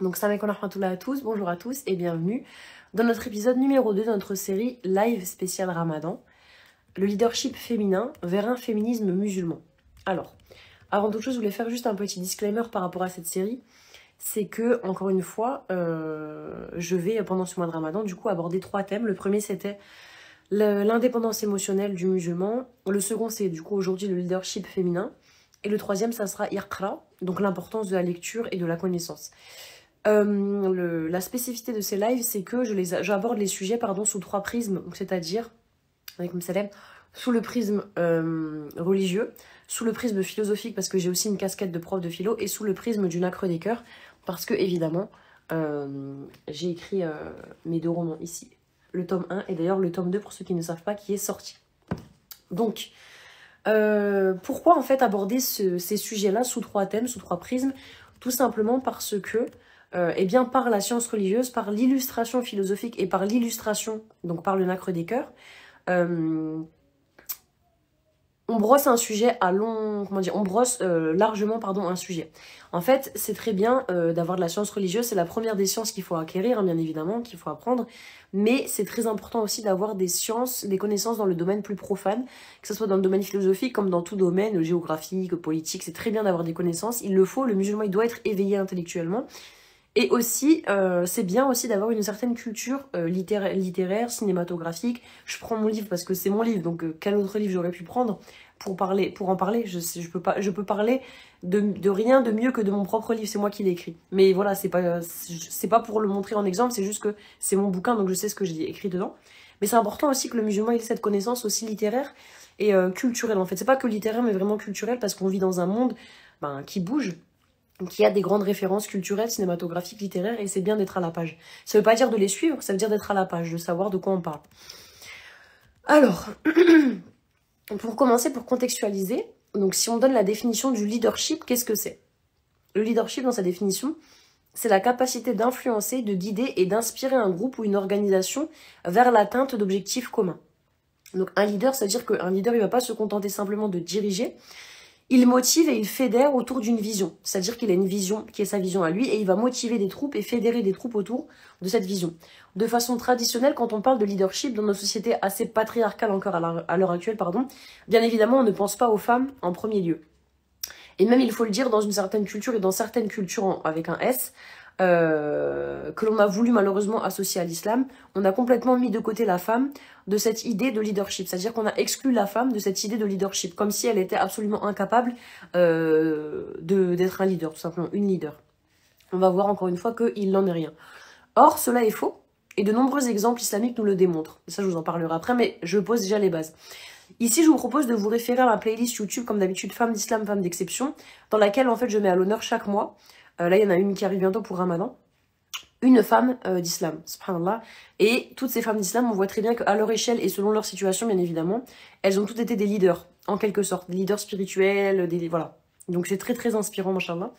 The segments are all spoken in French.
Donc salam alaikum wa rahmatullah à tous, bonjour à tous et bienvenue dans notre épisode numéro 2 de notre série live spécial Ramadan, le leadership féminin vers un féminisme musulman. Alors, avant toute chose, je voulais faire juste un petit disclaimer par rapport à cette série, c'est que, encore une fois, je vais pendant ce mois de Ramadan du coup aborder 3 thèmes. Le premier c'était l'indépendance émotionnelle du musulman, le second c'est du coup aujourd'hui le leadership féminin, et le troisième ça sera Iqra, donc l'importance de la lecture et de la connaissance. La spécificité de ces lives, c'est que j'aborde les sujets sous 3 prismes, c'est-à-dire, avec Msalem, sous le prisme religieux, sous le prisme philosophique, parce que j'ai aussi une casquette de prof de philo, et sous le prisme du nacre des cœurs, parce que, évidemment, j'ai écrit mes 2 romans ici, le tome 1, et d'ailleurs le tome 2, pour ceux qui ne savent pas, qui est sorti. Donc, pourquoi en fait aborder ces sujets-là sous 3 thèmes, sous 3 prismes? Tout simplement parce que eh bien, par la science religieuse, par l'illustration philosophique et par l'illustration, donc par le nacre des cœurs, on brosse un sujet à long... Comment dire? On brosse largement un sujet. En fait, c'est très bien d'avoir de la science religieuse, c'est la première des sciences qu'il faut acquérir, hein, bien évidemment, qu'il faut apprendre, mais c'est très important aussi d'avoir des sciences, des connaissances dans le domaine plus profane, que ce soit dans le domaine philosophique comme dans tout domaine, géographique, politique, c'est très bien d'avoir des connaissances, il le faut, le musulman il doit être éveillé intellectuellement. Et aussi, c'est bien aussi d'avoir une certaine culture littéraire, cinématographique. Je prends mon livre parce que c'est mon livre, donc quel autre livre j'aurais pu prendre pour en parler? Je peux parler de rien de mieux que de mon propre livre, c'est moi qui l'ai écrit. Mais voilà, c'est pas pour le montrer en exemple, c'est juste que c'est mon bouquin, donc je sais ce que j'ai écrit dedans. Mais c'est important aussi que le musulman ait cette connaissance aussi littéraire et culturelle. En fait, c'est pas que littéraire, mais vraiment culturelle, parce qu'on vit dans un monde qui bouge, qui a des grandes références culturelles, cinématographiques, littéraires, et c'est bien d'être à la page. Ça veut pas dire de les suivre, ça veut dire d'être à la page, de savoir de quoi on parle. Alors, pour commencer, pour contextualiser, donc si on donne la définition du leadership, qu'est-ce que c'est? Le leadership, dans sa définition, c'est la capacité d'influencer, de guider et d'inspirer un groupe ou une organisation vers l'atteinte d'objectifs communs. Donc un leader, ça veut dire qu'un leader, il va pas se contenter simplement de diriger, il motive et il fédère autour d'une vision. C'est-à-dire qu'il a une vision qui est sa vision à lui et il va motiver des troupes et fédérer des troupes autour de cette vision. De façon traditionnelle, quand on parle de leadership dans nos sociétés assez patriarcales encore à l'heure actuelle, bien évidemment, on ne pense pas aux femmes en premier lieu. Et même, il faut le dire, dans une certaine culture et dans certaines cultures avec un S, que l'on a voulu malheureusement associer à l'islam, on a complètement mis de côté la femme de cette idée de leadership. C'est-à-dire qu'on a exclu la femme de cette idée de leadership, comme si elle était absolument incapable d'être un leader, tout simplement, une leader. On va voir encore une fois qu'il n'en est rien. Or, cela est faux, et de nombreux exemples islamiques nous le démontrent. Ça, je vous en parlerai après, mais je pose déjà les bases. Ici, je vous propose de vous référer à ma playlist YouTube, comme d'habitude, Femmes d'Islam, Femmes d'Exception, dans laquelle, en fait, je mets à l'honneur chaque mois, là, il y en a une qui arrive bientôt pour Ramadan, une femme d'islam, subhanallah. Et toutes ces femmes d'islam, on voit très bien qu'à leur échelle et selon leur situation, bien évidemment, elles ont toutes été des leaders, en quelque sorte. Des leaders spirituels, voilà. Donc c'est très très inspirant, machallah.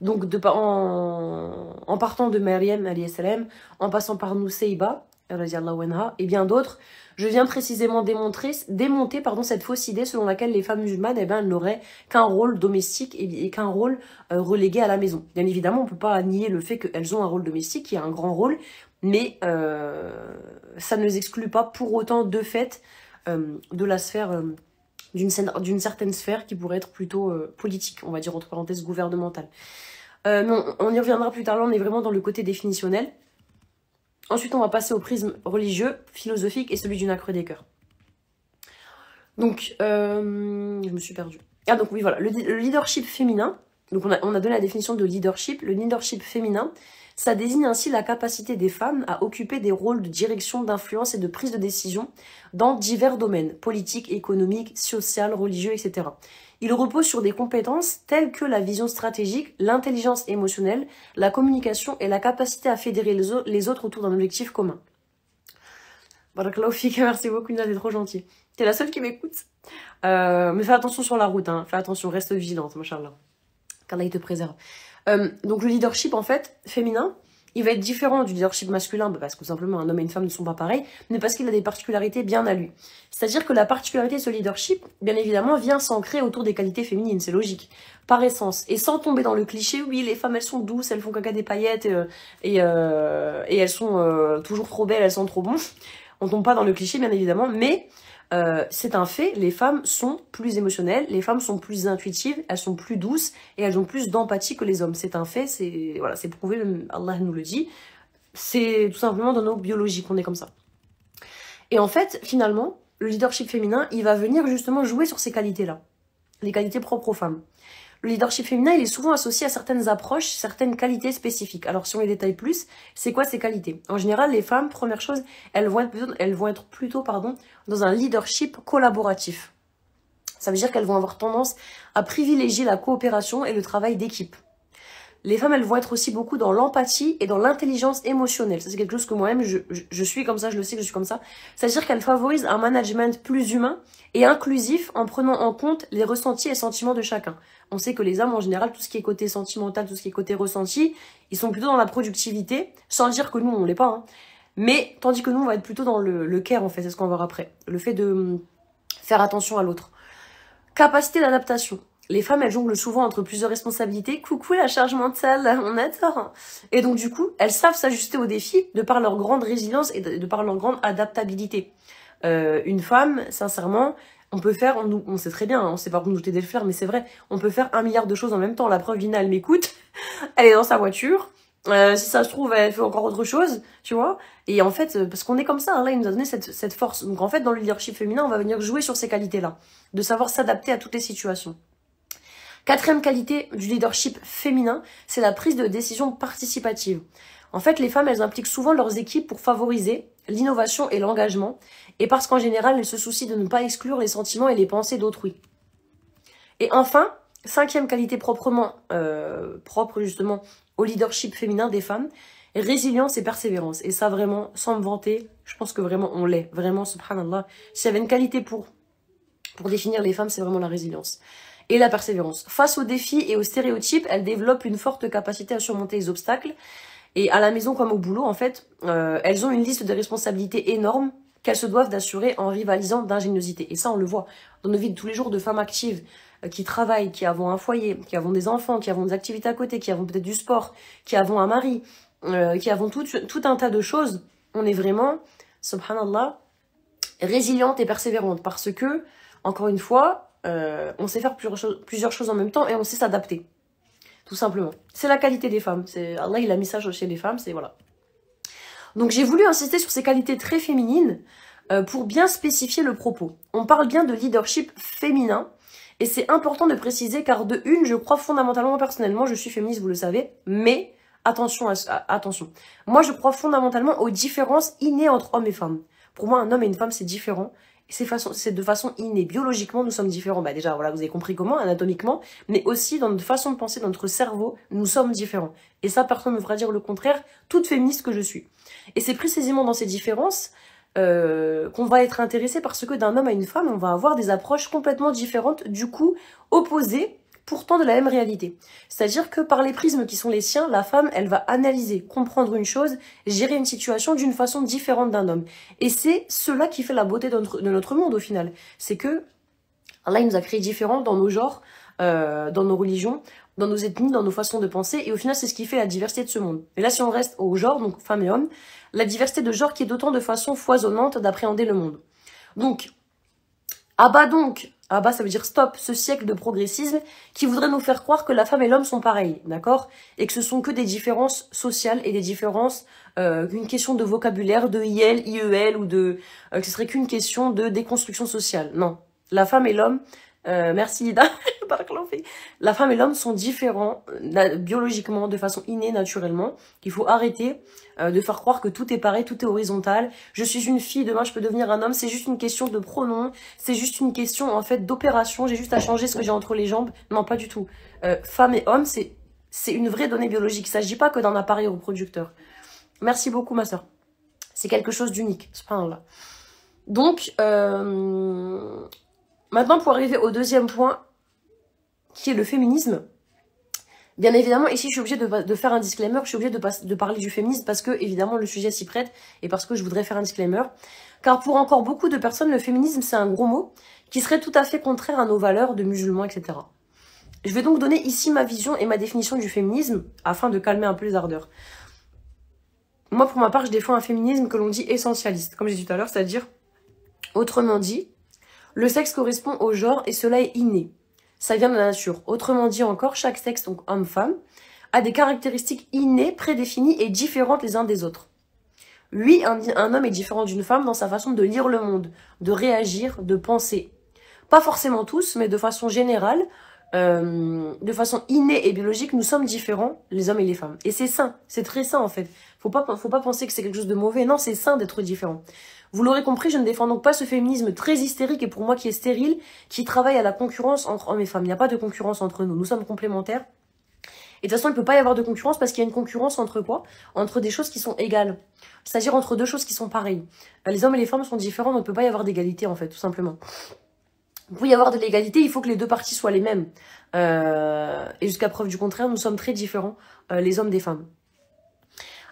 Donc en partant de Maryam, alayhi salam, en passant par Nusayba, et bien d'autres, je viens précisément démonter cette fausse idée selon laquelle les femmes musulmanes, elles n'auraient qu'un rôle domestique et qu'un rôle relégué à la maison. Bien évidemment, on ne peut pas nier le fait qu'elles ont un rôle domestique, qui a un grand rôle, mais ça ne les exclut pas pour autant de fait de la sphère, d'une certaine sphère qui pourrait être plutôt politique, on va dire entre parenthèses gouvernementale. Non, on y reviendra plus tard, là on est vraiment dans le côté définitionnel. Ensuite, on va passer au prisme religieux, philosophique et celui du nacre des cœurs. Donc, je me suis perdue. Ah, donc oui, voilà, le leadership féminin, donc on a donné la définition de leadership. Le leadership féminin, ça désigne ainsi la capacité des femmes à occuper des rôles de direction, d'influence et de prise de décision dans divers domaines, politiques, économiques, social, religieux, etc. Il repose sur des compétences telles que la vision stratégique, l'intelligence émotionnelle, la communication et la capacité à fédérer les autres autour d'un objectif commun. Barakallahu fik, merci beaucoup, Nina, t'es trop gentil. T'es la seule qui m'écoute. Mais fais attention sur la route, hein. Fais attention, reste vigilante, machallah. Qu'Allah il te préserve. Donc le leadership, en fait, féminin, Il va être différent du leadership masculin, parce que tout simplement un homme et une femme ne sont pas pareils, mais parce qu'il a des particularités bien à lui. C'est-à-dire que la particularité de ce leadership, bien évidemment, vient s'ancrer autour des qualités féminines, c'est logique, par essence. Et sans tomber dans le cliché, oui, les femmes elles sont douces, elles font caca des paillettes, et elles sont toujours trop belles, elles sont trop bonnes. On tombe pas dans le cliché, bien évidemment, mais c'est un fait, les femmes sont plus émotionnelles, les femmes sont plus intuitives, elles sont plus douces et elles ont plus d'empathie que les hommes. C'est un fait, c'est voilà, c'est prouvé, Allah nous le dit. C'est tout simplement dans nos biologies qu'on est comme ça. Et en fait, finalement, le leadership féminin, il va venir justement jouer sur ces qualités-là, les qualités propres aux femmes. Le leadership féminin, il est souvent associé à certaines approches, certaines qualités spécifiques. Alors, si on les détaille plus, c'est quoi ces qualités? En général, les femmes, première chose, elles vont être plutôt dans un leadership collaboratif. Ça veut dire qu'elles vont avoir tendance à privilégier la coopération et le travail d'équipe. Les femmes, elles vont être aussi beaucoup dans l'empathie et dans l'intelligence émotionnelle. Ça, c'est quelque chose que moi-même, je suis comme ça, je le sais que je suis comme ça. C'est-à-dire qu'elles favorisent un management plus humain et inclusif en prenant en compte les ressentis et sentiments de chacun. On sait que les hommes, en général, tout ce qui est côté sentimental, tout ce qui est côté ressenti, ils sont plutôt dans la productivité, sans dire que nous, on l'est pas. Hein. Mais, tandis que nous, on va être plutôt dans le care, en fait, c'est ce qu'on va voir après. Le fait de faire attention à l'autre. Capacité d'adaptation. Les femmes, elles jonglent souvent entre plusieurs responsabilités. Coucou la charge mentale, on adore. Et donc du coup, elles savent s'ajuster aux défis de par leur grande résilience et de par leur grande adaptabilité. Une femme, sincèrement, on peut faire, on sait très bien, on sait pas nous douter de le faire, mais c'est vrai, on peut faire 1 milliard de choses en même temps. La preuve, Vina, elle m'écoute, elle est dans sa voiture. Si ça se trouve, elle fait encore autre chose, tu vois. Et en fait, parce qu'on est comme ça, hein, là, il nous a donné cette force. Donc en fait, dans le leadership féminin, on va venir jouer sur ces qualités-là, de savoir s'adapter à toutes les situations. 4e qualité du leadership féminin, c'est la prise de décision participative. En fait, les femmes, elles impliquent souvent leurs équipes pour favoriser l'innovation et l'engagement, et parce qu'en général, elles se soucient de ne pas exclure les sentiments et les pensées d'autrui. Et enfin, 5e qualité propre justement au leadership féminin des femmes, résilience et persévérance. Et ça vraiment, sans me vanter, je pense que vraiment on l'est. Vraiment, subhanallah, s'il y avait une qualité pour définir les femmes, c'est vraiment la résilience. Et la persévérance. Face aux défis et aux stéréotypes, elles développent une forte capacité à surmonter les obstacles. Et à la maison comme au boulot, en fait, elles ont une liste de responsabilités énormes qu'elles se doivent d'assurer en rivalisant d'ingéniosité. Et ça, on le voit dans nos vies de tous les jours de femmes actives qui travaillent, qui avons un foyer, qui avons des enfants, qui avons des activités à côté, qui avons peut-être du sport, qui avons un mari, qui avons tout un tas de choses. On est vraiment, subhanallah, résiliente et persévérante parce que, encore une fois, on sait faire plusieurs choses en même temps et on sait s'adapter. Tout simplement. C'est la qualité des femmes. Allah, il a mis ça chez les femmes, c'est voilà. Donc j'ai voulu insister sur ces qualités très féminines pour bien spécifier le propos. On parle bien de leadership féminin et c'est important de préciser car de une, je crois fondamentalement, personnellement, je suis féministe, vous le savez, mais attention, attention. Moi, je crois fondamentalement aux différences innées entre hommes et femmes. Pour moi, un homme et une femme, c'est différent. C'est de façon innée. Biologiquement, nous sommes différents. Bah déjà, voilà, vous avez compris comment, anatomiquement, mais aussi dans notre façon de penser, dans notre cerveau, nous sommes différents. Et ça, personne ne me fera dire le contraire, toute féministe que je suis. Et c'est précisément dans ces différences qu'on va être intéressé parce que d'un homme à une femme, on va avoir des approches complètement différentes, du coup, opposées, pourtant de la même réalité. C'est-à-dire que par les prismes qui sont les siens, la femme, elle va analyser, comprendre une chose, gérer une situation d'une façon différente d'un homme. Et c'est cela qui fait la beauté de notre monde au final. C'est que Allah il nous a créés différents dans nos genres, dans nos religions, dans nos ethnies, dans nos façons de penser. Et au final, c'est ce qui fait la diversité de ce monde. Et là, si on reste au genre, donc femmes et hommes, la diversité de genre qui est d'autant de façon foisonnante d'appréhender le monde. Donc, Abba, ça veut dire stop, ce siècle de progressisme qui voudrait nous faire croire que la femme et l'homme sont pareils, d'accord? Et que ce sont que des différences sociales et des différences, qu'une question de vocabulaire, de IL, IEL, ou que ce serait qu'une question de déconstruction sociale. Non. La femme et l'homme, merci Lida, la femme et l'homme sont différents biologiquement, de façon innée, naturellement. Il faut arrêter de faire croire que tout est pareil, tout est horizontal. Je suis une fille, demain je peux devenir un homme. C'est juste une question de pronom, c'est juste une question en fait d'opération. J'ai juste à changer ce que j'ai entre les jambes. Non, pas du tout. Femme et homme, c'est une vraie donnée biologique. Il ne s'agit pas que d'un appareil reproducteur. Merci beaucoup ma soeur. C'est quelque chose d'unique. Subhanallah. Donc, maintenant pour arriver au deuxième point, qui est le féminisme. Bien évidemment, ici, je suis obligée de faire un disclaimer, je suis obligée de parler du féminisme parce que, évidemment, le sujet s'y prête et parce que je voudrais faire un disclaimer. Car pour encore beaucoup de personnes, le féminisme, c'est un gros mot qui serait tout à fait contraire à nos valeurs de musulmans, etc. Je vais donc donner ici ma vision et ma définition du féminisme afin de calmer un peu les ardeurs. Moi, pour ma part, je défends un féminisme que l'on dit essentialiste, comme j'ai dit tout à l'heure, c'est-à-dire, autrement dit, le sexe correspond au genre et cela est inné. Ça vient de la nature. Autrement dit encore, chaque sexe, donc homme-femme, a des caractéristiques innées, prédéfinies et différentes les uns des autres. Oui, un homme est différent d'une femme dans sa façon de lire le monde, de réagir, de penser. Pas forcément tous, mais de façon générale, de façon innée et biologique, nous sommes différents, les hommes et les femmes. Et c'est sain, c'est très sain en fait. Faut pas penser que c'est quelque chose de mauvais. Non, c'est sain d'être différent. Vous l'aurez compris, je ne défends donc pas ce féminisme très hystérique et pour moi qui est stérile, qui travaille à la concurrence entre hommes et femmes. Il n'y a pas de concurrence entre nous, nous sommes complémentaires. Et de toute façon, il ne peut pas y avoir de concurrence parce qu'il y a une concurrence entre quoi? Entre des choses qui sont égales. C'est-à-dire entre deux choses qui sont pareilles. Les hommes et les femmes sont différents, donc il ne peut pas y avoir d'égalité en fait, tout simplement. Pour y avoir de l'égalité, il faut que les deux parties soient les mêmes. Et jusqu'à preuve du contraire, nous sommes très différents, les hommes des femmes.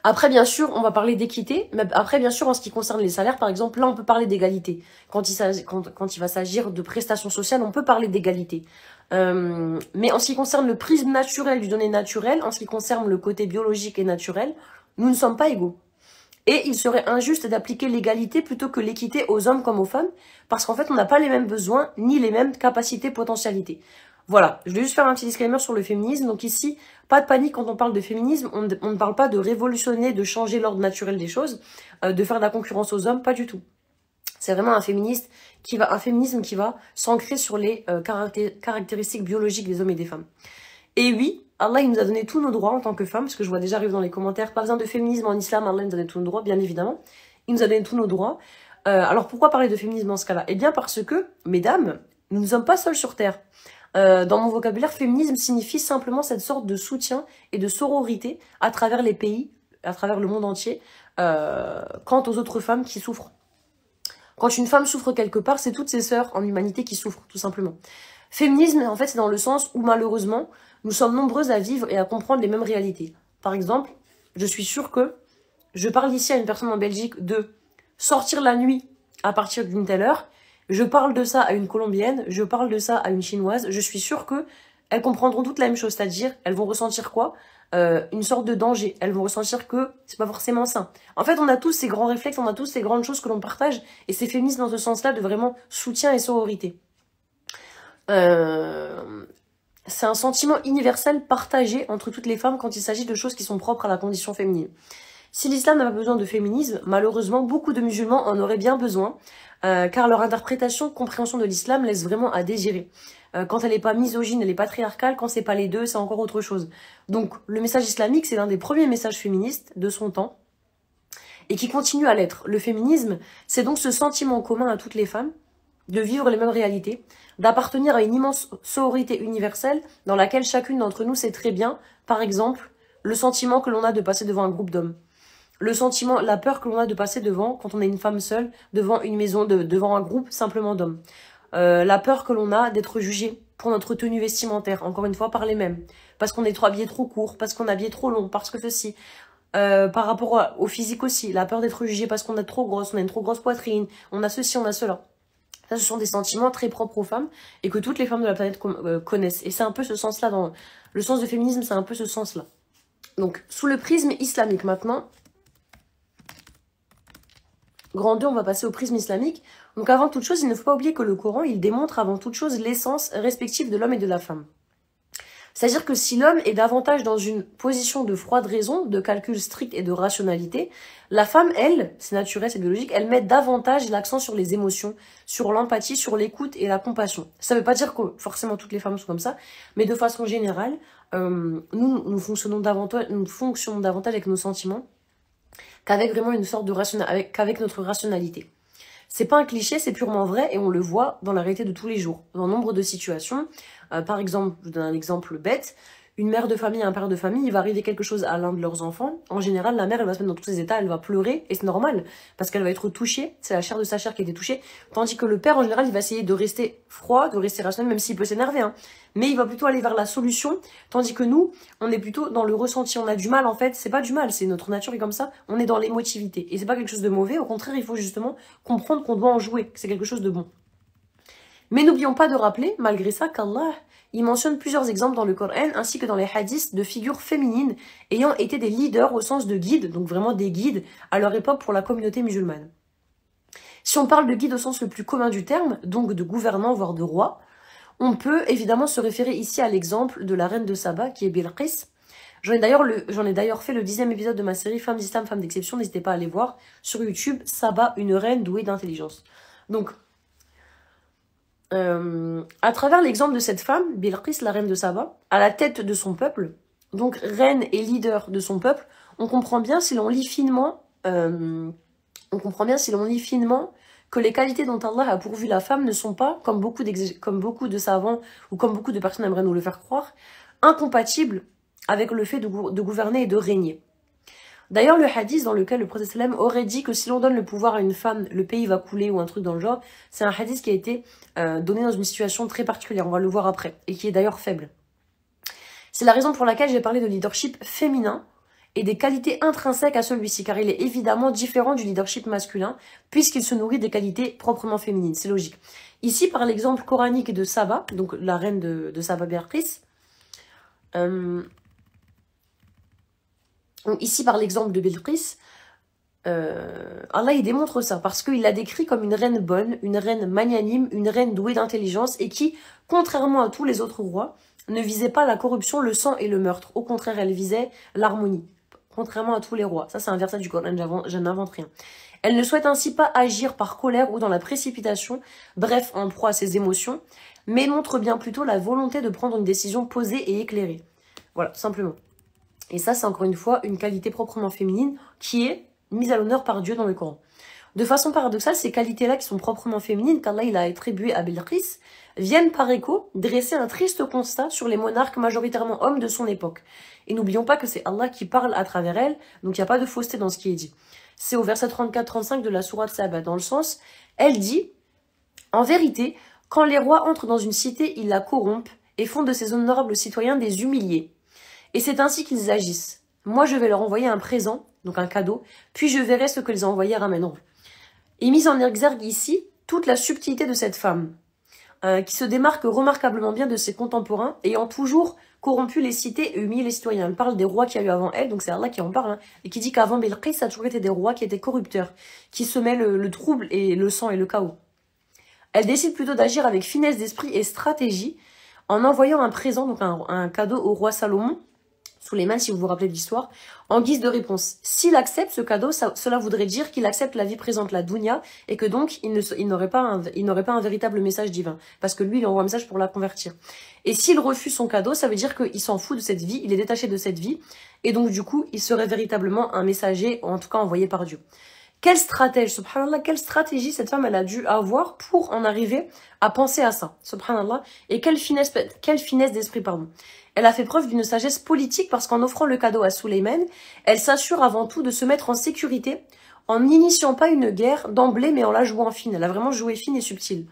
Après, bien sûr, on va parler d'équité. Mais après, bien sûr, en ce qui concerne les salaires, par exemple, là, on peut parler d'égalité. Quand il va s'agir de prestations sociales, on peut parler d'égalité. Mais en ce qui concerne le prisme naturel du donné naturel, en ce qui concerne le côté biologique et naturel, nous ne sommes pas égaux. Et il serait injuste d'appliquer l'égalité plutôt que l'équité aux hommes comme aux femmes, parce qu'en fait, on n'a pas les mêmes besoins, ni les mêmes capacités, potentialités. Voilà, je vais juste faire un petit disclaimer sur le féminisme. Donc ici, pas de panique quand on parle de féminisme, on ne parle pas de révolutionner, de changer l'ordre naturel des choses, de faire de la concurrence aux hommes, pas du tout. C'est vraiment un féminisme qui va s'ancrer sur les caractéristiques biologiques des hommes et des femmes. Et oui, Allah il nous a donné tous nos droits en tant que femmes, parce que je vois déjà arriver dans les commentaires, pas besoin de féminisme en islam, Allah il nous a donné tous nos droits, bien évidemment. Il nous a donné tous nos droits. Alors pourquoi parler de féminisme dans ce cas-là? Eh bien parce que, mesdames, nous ne sommes pas seules sur Terre. Dans mon vocabulaire, féminisme signifie simplement cette sorte de soutien et de sororité à travers les pays, à travers le monde entier, quant aux autres femmes qui souffrent. Quand une femme souffre quelque part, c'est toutes ses sœurs en humanité qui souffrent, tout simplement. Féminisme, en fait, c'est dans le sens où, malheureusement, nous sommes nombreuses à vivre et à comprendre les mêmes réalités. Par exemple, je suis sûre que je parle ici à une personne en Belgique de sortir la nuit à partir d'une telle heure. Je parle de ça à une Colombienne, je parle de ça à une Chinoise. Je suis sûre que elles comprendront toutes la même chose, c'est-à-dire elles vont ressentir quoi? Une sorte de danger. Elles vont ressentir que c'est pas forcément sain. En fait, on a tous ces grands réflexes, on a tous ces grandes choses que l'on partage, et c'est féministe dans ce sens-là de vraiment soutien et sororité. C'est un sentiment universel partagé entre toutes les femmes quand il s'agit de choses qui sont propres à la condition féminine. Si l'islam n'a pas besoin de féminisme, malheureusement, beaucoup de musulmans en auraient bien besoin, car leur interprétation, compréhension de l'islam laisse vraiment à désirer. Quand elle n'est pas misogyne, elle est patriarcale, quand c'est pas les deux, c'est encore autre chose. Donc, le message islamique, c'est l'un des premiers messages féministes de son temps, et qui continue à l'être. Le féminisme, c'est donc ce sentiment commun à toutes les femmes, de vivre les mêmes réalités, d'appartenir à une immense sororité universelle dans laquelle chacune d'entre nous sait très bien, par exemple, le sentiment que l'on a de passer devant un groupe d'hommes. Le sentiment, la peur que l'on a de passer devant, quand on est une femme seule, devant une maison, devant un groupe simplement d'hommes. La peur que l'on a d'être jugé pour notre tenue vestimentaire, encore une fois par les mêmes. Parce qu'on est trop habillé trop court, parce qu'on est habillé trop long, parce que ceci. Par rapport au physique aussi, la peur d'être jugé parce qu'on est trop grosse, on a une trop grosse poitrine, on a ceci, on a cela. Ça, ce sont des sentiments très propres aux femmes et que toutes les femmes de la planète connaissent. Et c'est un peu ce sens-là, dans le sens de féminisme, c'est un peu ce sens-là. Donc, sous le prisme islamique maintenant, grand 2, on va passer au prisme islamique. Donc avant toute chose, il ne faut pas oublier que le Coran, il démontre avant toute chose l'essence respective de l'homme et de la femme. C'est-à-dire que si l'homme est davantage dans une position de froide raison, de calcul strict et de rationalité, la femme, elle, c'est naturel, c'est biologique, elle met davantage l'accent sur les émotions, sur l'empathie, sur l'écoute et la compassion. Ça ne veut pas dire que forcément toutes les femmes sont comme ça, mais de façon générale, nous fonctionnons davantage avec nos sentiments qu'avec vraiment une sorte de qu'avec notre rationalité. C'est pas un cliché, c'est purement vrai et on le voit dans la réalité de tous les jours. Dans nombre de situations, par exemple, je vous donne un exemple bête, une mère de famille, un père de famille, il va arriver quelque chose à l'un de leurs enfants. En général, la mère, elle va se mettre dans tous ses états, elle va pleurer, et c'est normal, parce qu'elle va être touchée, c'est la chair de sa chair qui a été touchée, tandis que le père, en général, il va essayer de rester froid, de rester rationnel, même s'il peut s'énerver, hein. Mais il va plutôt aller vers la solution, tandis que nous, on est plutôt dans le ressenti, on a du mal, en fait, c'est pas du mal, c'est notre nature qui est comme ça, on est dans l'émotivité, et c'est pas quelque chose de mauvais, au contraire, il faut justement comprendre qu'on doit en jouer, que c'est quelque chose de bon. Mais n'oublions pas de rappeler, malgré ça, qu'Allah, il mentionne plusieurs exemples dans le Coran, ainsi que dans les hadiths, de figures féminines ayant été des leaders au sens de guides, donc vraiment des guides à leur époque pour la communauté musulmane. Si on parle de guide au sens le plus commun du terme, donc de gouvernant, voire de roi, on peut évidemment se référer ici à l'exemple de la reine de Saba, qui est Bilqis. J'en ai d'ailleurs fait le 10e épisode de ma série Femmes d'Islam, Femmes d'Exception, n'hésitez pas à aller voir sur YouTube, Saba, une reine douée d'intelligence. Donc, à travers l'exemple de cette femme, Bilqis, la reine de Saba, à la tête de son peuple, donc reine et leader de son peuple, on comprend bien si l'on lit finement, que les qualités dont Allah a pourvu la femme ne sont pas, comme beaucoup de savants ou comme beaucoup de personnes aimeraient nous le faire croire, incompatibles avec le fait de gouverner et de régner. D'ailleurs, le hadith dans lequel le prophète sallam aurait dit que si l'on donne le pouvoir à une femme, le pays va couler ou un truc dans le genre, c'est un hadith qui a été donné dans une situation très particulière, on va le voir après, et qui est d'ailleurs faible. C'est la raison pour laquelle j'ai parlé de leadership féminin et des qualités intrinsèques à celui-ci, car il est évidemment différent du leadership masculin, puisqu'il se nourrit des qualités proprement féminines, c'est logique. Ici, par l'exemple coranique de Saba, donc la reine de Saba Bilqis, donc ici, par l'exemple de Bilqis, Allah il démontre ça, parce qu'il l'a décrit comme une reine bonne, une reine magnanime, une reine douée d'intelligence, et qui, contrairement à tous les autres rois, ne visait pas la corruption, le sang et le meurtre. Au contraire, elle visait l'harmonie, contrairement à tous les rois. Ça, c'est un verset du Coran, je n'invente rien. Elle ne souhaite ainsi pas agir par colère ou dans la précipitation, bref, en proie à ses émotions, mais montre bien plutôt la volonté de prendre une décision posée et éclairée. Voilà, simplement. Et ça, c'est encore une fois une qualité proprement féminine qui est mise à l'honneur par Dieu dans le Coran. De façon paradoxale, ces qualités-là qui sont proprement féminines, qu'Allah il a attribué à Bilqis, viennent par écho dresser un triste constat sur les monarques majoritairement hommes de son époque. Et n'oublions pas que c'est Allah qui parle à travers elle, donc il n'y a pas de fausseté dans ce qui est dit. C'est au verset 34-35 de la sourate Saba, dans le sens, elle dit « En vérité, quand les rois entrent dans une cité, ils la corrompent et font de ces honorables citoyens des humiliés. Et c'est ainsi qu'ils agissent. Moi, je vais leur envoyer un présent, donc un cadeau, puis je verrai ce que les envoyés ramèneront. » Et mise en exergue ici toute la subtilité de cette femme, qui se démarque remarquablement bien de ses contemporains, ayant toujours corrompu les cités et humilié les citoyens. Elle parle des rois qu'il y a eu avant elle, donc c'est Allah qui en parle, et qui dit qu'avant Bilqis, ça a toujours été des rois qui étaient corrupteurs, qui semaient le trouble et le sang et le chaos. Elle décide plutôt d'agir avec finesse d'esprit et stratégie, en envoyant un présent, donc un cadeau au roi Salomon, Souleymane, si vous vous rappelez de l'histoire, en guise de réponse. S'il accepte ce cadeau, cela voudrait dire qu'il accepte la vie présente, la dunya, et que donc il n'aurait pas un véritable message divin, parce que lui, il envoie un message pour la convertir. Et s'il refuse son cadeau, ça veut dire qu'il s'en fout de cette vie, il est détaché de cette vie, et donc du coup, il serait véritablement un messager, en tout cas envoyé par Dieu. Quelle stratège, subhanallah, quelle stratégie cette femme elle a dû avoir pour en arriver à penser à ça, subhanallah, et quelle finesse d'esprit, pardon. Elle a fait preuve d'une sagesse politique parce qu'en offrant le cadeau à Souleymane, elle s'assure avant tout de se mettre en sécurité en n'initiant pas une guerre d'emblée mais en la jouant fine. Elle a vraiment joué fine et subtile.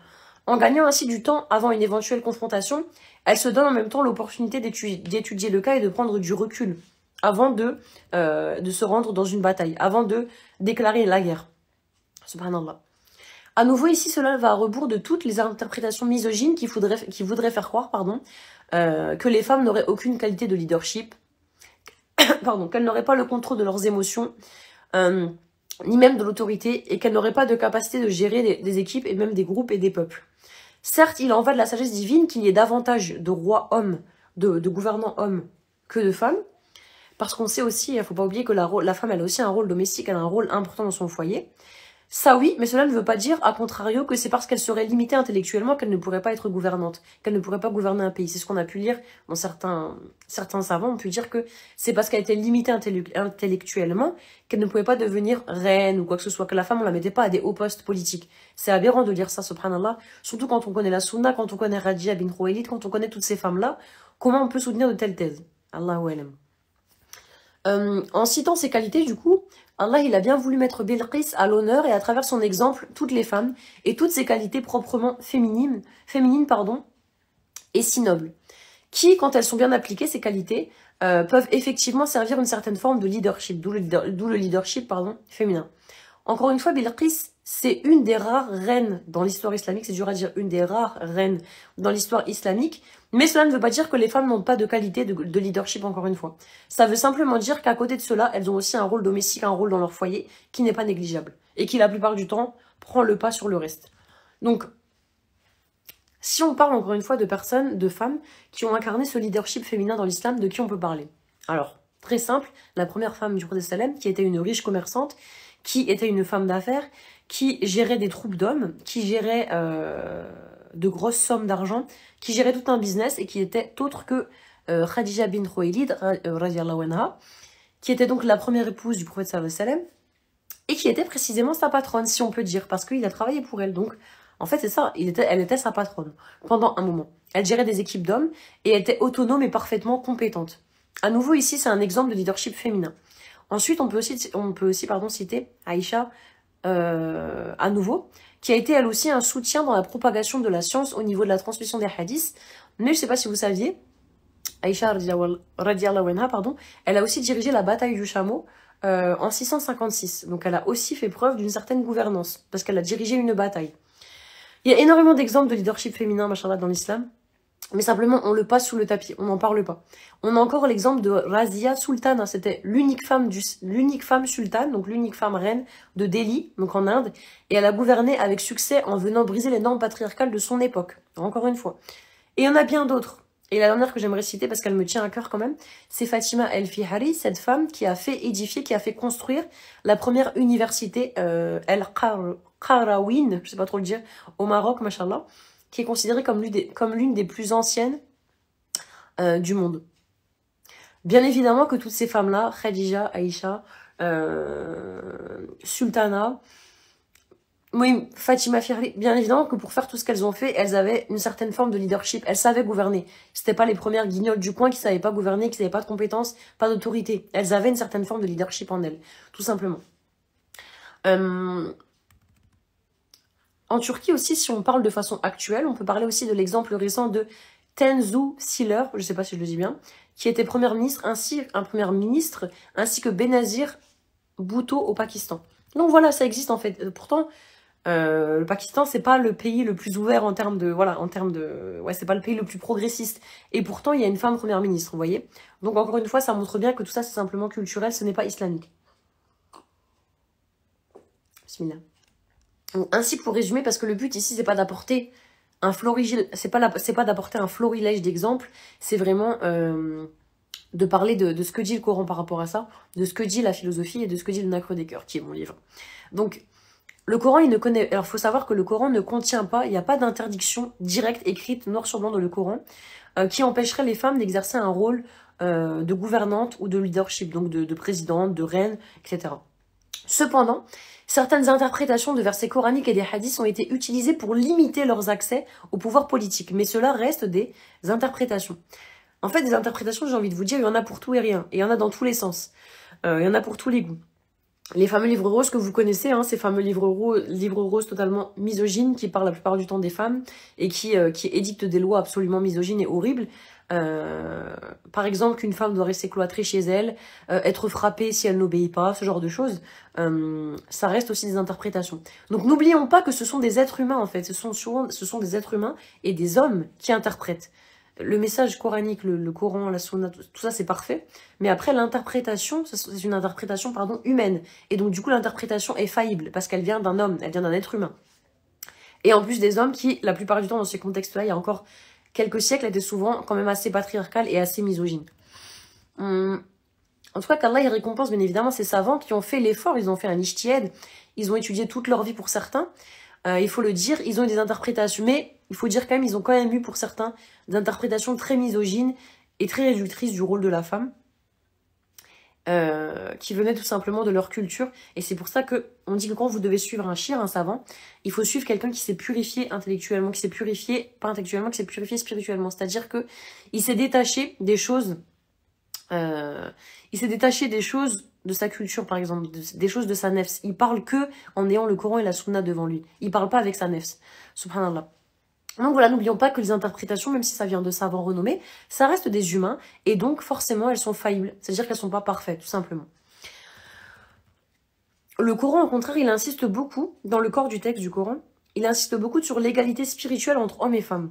En gagnant ainsi du temps avant une éventuelle confrontation, elle se donne en même temps l'opportunité d'étudier le cas et de prendre du recul avant de se rendre dans une bataille, avant de déclarer la guerre. Subhanallah. À nouveau, ici, cela va à rebours de toutes les interprétations misogynes qui voudraient faire croire que les femmes n'auraient aucune qualité de leadership, qu'elles n'auraient pas le contrôle de leurs émotions, ni même de l'autorité, et qu'elles n'auraient pas de capacité de gérer des équipes et même des groupes et des peuples. Certes, il en va de la sagesse divine qu'il y ait davantage de rois hommes, de gouvernants hommes que de femmes, parce qu'on sait aussi, il ne faut pas oublier que la femme elle a aussi un rôle domestique, elle a un rôle important dans son foyer. Ça oui, mais cela ne veut pas dire, à contrario, que c'est parce qu'elle serait limitée intellectuellement qu'elle ne pourrait pas être gouvernante, qu'elle ne pourrait pas gouverner un pays. C'est ce qu'on a pu lire dans certains savants, on peut dire que c'est parce qu'elle était limitée intellectuellement qu'elle ne pouvait pas devenir reine ou quoi que ce soit, que la femme on la mettait pas à des hauts postes politiques. C'est aberrant de lire ça, subhanallah, surtout quand on connaît la sunna, quand on connaît Radija bin Khuwaylid, quand on connaît toutes ces femmes-là, Comment on peut soutenir de telles thèses? Allahu alam. En citant ces qualités, du coup, Allah il a bien voulu mettre Bilqis à l'honneur et à travers son exemple, toutes les femmes et toutes ces qualités proprement féminines et si nobles, qui, quand elles sont bien appliquées, ces qualités, peuvent effectivement servir une certaine forme de leadership, d'où le leadership féminin. Encore une fois, Bilqis, c'est une des rares reines dans l'histoire islamique, c'est dur à dire, une des rares reines dans l'histoire islamique, mais cela ne veut pas dire que les femmes n'ont pas de qualité de leadership, encore une fois. Ça veut simplement dire qu'à côté de cela, elles ont aussi un rôle domestique, un rôle dans leur foyer, qui n'est pas négligeable, et qui la plupart du temps prend le pas sur le reste. Donc, si on parle encore une fois de personnes, de femmes, qui ont incarné ce leadership féminin dans l'islam, de qui on peut parler? Alors, très simple, la première femme du prophète sallam, qui était une riche commerçante, qui était une femme d'affaires, qui gérait des troupes d'hommes, qui gérait de grosses sommes d'argent, qui gérait tout un business et qui était autre que Khadija bint Khuwaylid, radiallahu anha, qui était donc la première épouse du prophète sallallahu alayhi wa sallam, et qui était précisément sa patronne, si on peut dire, parce qu'il a travaillé pour elle. Donc, en fait, c'est ça, elle était sa patronne pendant un moment. Elle gérait des équipes d'hommes et elle était autonome et parfaitement compétente. À nouveau, ici, c'est un exemple de leadership féminin. Ensuite, on peut aussi citer Aïcha, à nouveau, qui a été elle aussi un soutien dans la propagation de la science au niveau de la transmission des hadiths. Mais je ne sais pas si vous saviez, Aïcha radiallahu anha, elle a aussi dirigé la bataille du chameau en 656. Donc elle a aussi fait preuve d'une certaine gouvernance, parce qu'elle a dirigé une bataille. Il y a énormément d'exemples de leadership féminin, machallah, dans l'islam. Mais simplement, on le passe sous le tapis, on n'en parle pas. On a encore l'exemple de Razia Sultana, c'était l'unique femme sultane, donc l'unique femme reine de Delhi, donc en Inde, et elle a gouverné avec succès en venant briser les normes patriarcales de son époque, encore une fois. Et il y en a bien d'autres. Et la dernière que j'aimerais citer, parce qu'elle me tient à cœur quand même, c'est Fatima El-Fihari, cette femme qui a fait édifier, qui a fait construire la première université El-Qarawin, je sais pas trop le dire, au Maroc, machallah, qui est considérée comme l'une des plus anciennes du monde. Bien évidemment que toutes ces femmes-là, Khadija, Aïcha, Sultana, oui, Fatima Firli, bien évidemment que pour faire tout ce qu'elles ont fait, elles avaient une certaine forme de leadership, elles savaient gouverner. C'était pas les premières guignols du coin qui savaient pas gouverner, qui savaient pas de compétences, pas d'autorité. Elles avaient une certaine forme de leadership en elles, tout simplement. En Turquie aussi, si on parle de façon actuelle, on peut parler aussi de l'exemple récent de Tenzou Siller, je ne sais pas si je le dis bien, qui était premier ministre ainsi que Benazir Bhutto au Pakistan. Donc voilà, ça existe en fait. Pourtant, le Pakistan, c'est pas le pays le plus ouvert en termes de, c'est pas le pays le plus progressiste. Et pourtant, il y a une femme première ministre, vous voyez. Donc encore une fois, ça montre bien que tout ça, c'est simplement culturel, ce n'est pas islamique. Bismillah. Ainsi, pour résumer, parce que le but ici, c'est pas d'apporter un florilège, c'est pas d'apporter un florilège d'exemples, c'est vraiment de parler de ce que dit le Coran par rapport à ça, de ce que dit la philosophie et de ce que dit le Nacre des Cœurs, qui est mon livre. Donc, le Coran, il ne connaît... Alors, il faut savoir que le Coran ne contient pas, il n'y a pas d'interdiction directe écrite noir sur blanc dans le Coran qui empêcherait les femmes d'exercer un rôle de gouvernante ou de leadership, donc de présidente, de reine, etc. Cependant, certaines interprétations de versets coraniques et des hadiths ont été utilisées pour limiter leurs accès au pouvoir politique. Mais cela reste des interprétations. En fait, des interprétations, j'ai envie de vous dire, il y en a pour tout et rien. Et il y en a dans tous les sens. Il y en a pour tous les goûts. Les fameux livres roses que vous connaissez, ces fameux livres roses totalement misogynes qui parlent la plupart du temps des femmes et qui édictent des lois absolument misogynes et horribles. Par exemple, qu'une femme doit rester cloîtrée chez elle, être frappée si elle n'obéit pas, ce genre de choses, ça reste aussi des interprétations. Donc n'oublions pas que ce sont des êtres humains en fait, ce sont des êtres humains et des hommes qui interprètent. Le message coranique, le Coran, la Sunna, tout ça c'est parfait, mais après l'interprétation, c'est une interprétation humaine, et donc du coup l'interprétation est faillible, parce qu'elle vient d'un homme, elle vient d'un être humain. Et en plus des hommes qui, la plupart du temps dans ces contextes-là, il y a encore quelques siècles, étaient souvent quand même assez patriarcales et assez misogynes. En tout cas, qu'Allah il récompense bien évidemment ces savants qui ont fait l'effort, ils ont fait un ijtihad, ils ont étudié toute leur vie pour certains, il faut le dire, ils ont eu des interprétations, mais il faut dire quand même, ils ont quand même eu pour certains des interprétations très misogynes et très réductrices du rôle de la femme. qui venaient tout simplement de leur culture. Et c'est pour ça que on dit que quand vous devez suivre un shir, un savant, il faut suivre quelqu'un qui s'est purifié intellectuellement, qui s'est purifié, pas intellectuellement, qui s'est purifié spirituellement. C'est-à-dire que il s'est détaché des choses, il s'est détaché des choses de sa culture, par exemple, des choses de sa nefs. Il parle que en ayant le Coran et la Sunna devant lui. Il parle pas avec sa nefs. Subhanallah. Donc voilà, n'oublions pas que les interprétations, même si ça vient de savants renommés, ça reste des humains, et donc forcément elles sont faillibles, c'est-à-dire qu'elles sont pas parfaites, tout simplement. Le Coran, au contraire, il insiste beaucoup, dans le corps du texte du Coran, il insiste beaucoup sur l'égalité spirituelle entre hommes et femmes.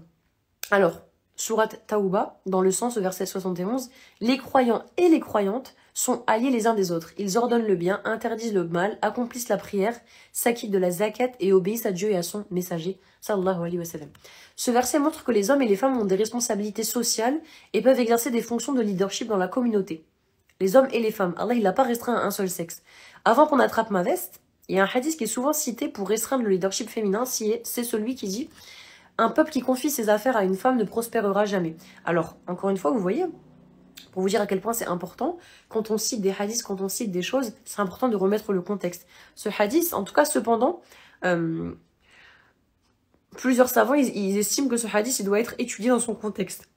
Alors, sourate Taouba, dans le sens, au verset 71, les croyants et les croyantes sont alliés les uns des autres. Ils ordonnent le bien, interdisent le mal, accomplissent la prière, s'acquittent de la zakat et obéissent à Dieu et à son messager, sallallahu alayhi wa sallam. Ce verset montre que les hommes et les femmes ont des responsabilités sociales et peuvent exercer des fonctions de leadership dans la communauté. Les hommes et les femmes. Allah, il n'a pas restreint à un seul sexe. Avant qu'on attrape ma veste, il y a un hadith qui est souvent cité pour restreindre le leadership féminin, c'est celui qui dit « Un peuple qui confie ses affaires à une femme ne prospérera jamais ». Alors, encore une fois, vous voyez, pour vous dire à quel point c'est important, quand on cite des hadiths, quand on cite des choses, c'est important de remettre le contexte. Ce hadith, en tout cas, cependant, plusieurs savants, ils estiment que ce hadith, il doit être étudié dans son contexte.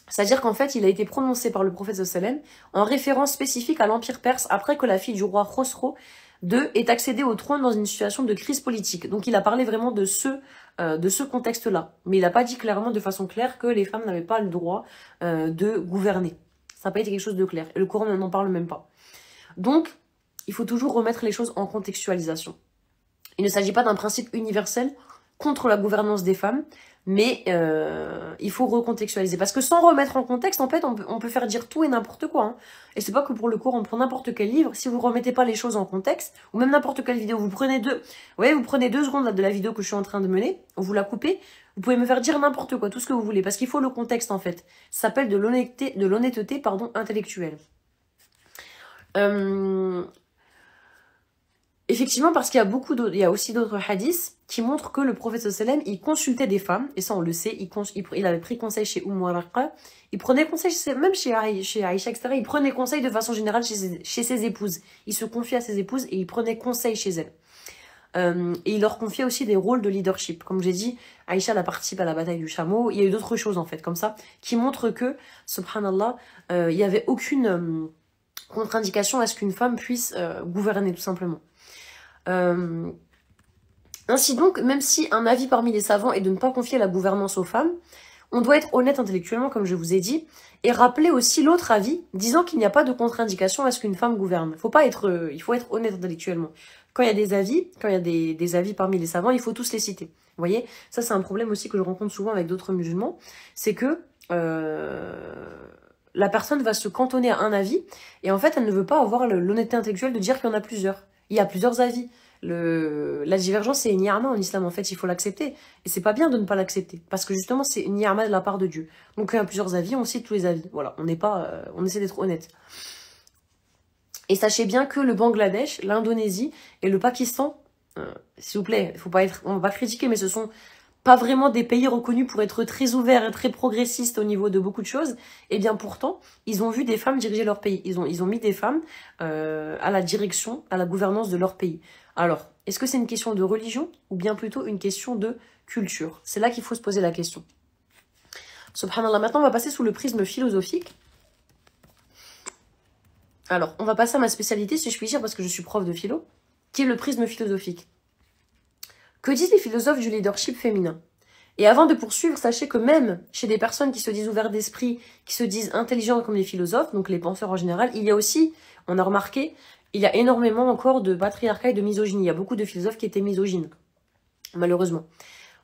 C'est-à-dire qu'en fait, il a été prononcé par le prophète sallam en référence spécifique à l'Empire perse après que la fille du roi Khosrow II ait accédé au trône dans une situation de crise politique. Donc il a parlé vraiment de ce contexte-là. Mais il n'a pas dit clairement, de façon claire, que les femmes n'avaient pas le droit de gouverner. Ça n'a pas été quelque chose de clair. Et le Coran n'en parle même pas. Donc, il faut toujours remettre les choses en contextualisation. Il ne s'agit pas d'un principe universel contre la gouvernance des femmes, mais il faut recontextualiser. Parce que sans remettre en contexte, en fait, on peut faire dire tout et n'importe quoi. Hein. Et c'est pas que pour le Coran, on prend n'importe quel livre. Si vous remettez pas les choses en contexte, ou même n'importe quelle vidéo, vous prenez vous prenez 2 secondes là, de la vidéo que je suis en train de mener, vous la coupez, vous pouvez me faire dire n'importe quoi, tout ce que vous voulez. Parce qu'il faut le contexte, en fait. Ça s'appelle de l'honnêteté intellectuelle. Effectivement, parce qu'il y a aussi d'autres hadiths qui montrent que le prophète sallam, il consultait des femmes, et ça on le sait, il avait pris conseil chez Waraqah, il prenait conseil même chez Aïcha, etc. Il prenait conseil de façon générale chez ses épouses. Il se confiait à ses épouses et il prenait conseil chez elles. Et il leur confiait aussi des rôles de leadership. Comme j'ai dit, Aïcha a participé à la bataille du chameau. Il y a eu d'autres choses en fait, comme ça, qui montrent que, subhanallah, il n'y avait aucune contre-indication à ce qu'une femme puisse gouverner, tout simplement. Ainsi donc, même si un avis parmi les savants est de ne pas confier la gouvernance aux femmes, on doit être honnête intellectuellement, comme je vous ai dit, et rappeler aussi l'autre avis, disant qu'il n'y a pas de contre-indication à ce qu'une femme gouverne. Il faut être honnête intellectuellement. Quand il y a des avis, des avis parmi les savants, il faut tous les citer. Vous voyez, ça c'est un problème aussi que je rencontre souvent avec d'autres musulmans, c'est que la personne va se cantonner à un avis, et en fait elle ne veut pas avoir l'honnêteté intellectuelle de dire qu'il y en a plusieurs. Il y a plusieurs avis. La divergence, c'est une ni'ama en islam, en fait, il faut l'accepter. Et c'est pas bien de ne pas l'accepter, parce que justement, c'est une ni'ama de la part de Dieu. Donc, il y a plusieurs avis, on cite tous les avis. Voilà, on essaie d'être honnête. Et sachez bien que le Bangladesh, l'Indonésie et le Pakistan, s'il vous plaît, on va pas critiquer, mais ce sont pas vraiment des pays reconnus pour être très ouverts et très progressistes au niveau de beaucoup de choses, et bien pourtant, ils ont vu des femmes diriger leur pays. Ils ont mis des femmes à la direction, à la gouvernance de leur pays. Alors, est-ce que c'est une question de religion ou bien plutôt une question de culture? C'est là qu'il faut se poser la question. Subhanallah, maintenant on va passer sous le prisme philosophique. Alors, on va passer à ma spécialité, si je puis dire, parce que je suis prof de philo, qui est le prisme philosophique. Que disent les philosophes du leadership féminin? Et avant de poursuivre, sachez que même chez des personnes qui se disent ouvertes d'esprit, qui se disent intelligentes comme les philosophes, donc les penseurs en général, il y a aussi, on a remarqué, il y a énormément encore de patriarcat et de misogynie. Il y a beaucoup de philosophes qui étaient misogynes, malheureusement.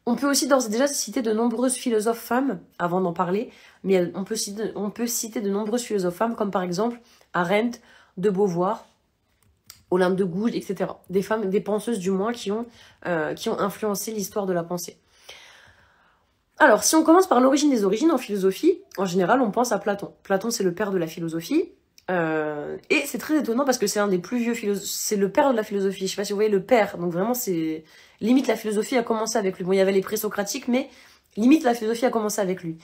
On peut aussi d'ores et déjà citer de nombreuses philosophes femmes, avant d'en parler, mais on peut citer de nombreuses philosophes femmes, comme par exemple Arendt, de Beauvoir, Olympe de Gouges, etc. Des femmes, des penseuses du moins, qui ont influencé l'histoire de la pensée. Alors, si on commence par l'origine des origines en philosophie, en général, on pense à Platon. Platon, c'est le père de la philosophie. Et c'est très étonnant parce que c'est un des plus vieux philosophes, c'est le père de la philosophie, je sais pas si vous voyez le père, donc vraiment c'est, limite la philosophie a commencé avec lui, bon il y avait les présocratiques mais limite la philosophie a commencé avec lui.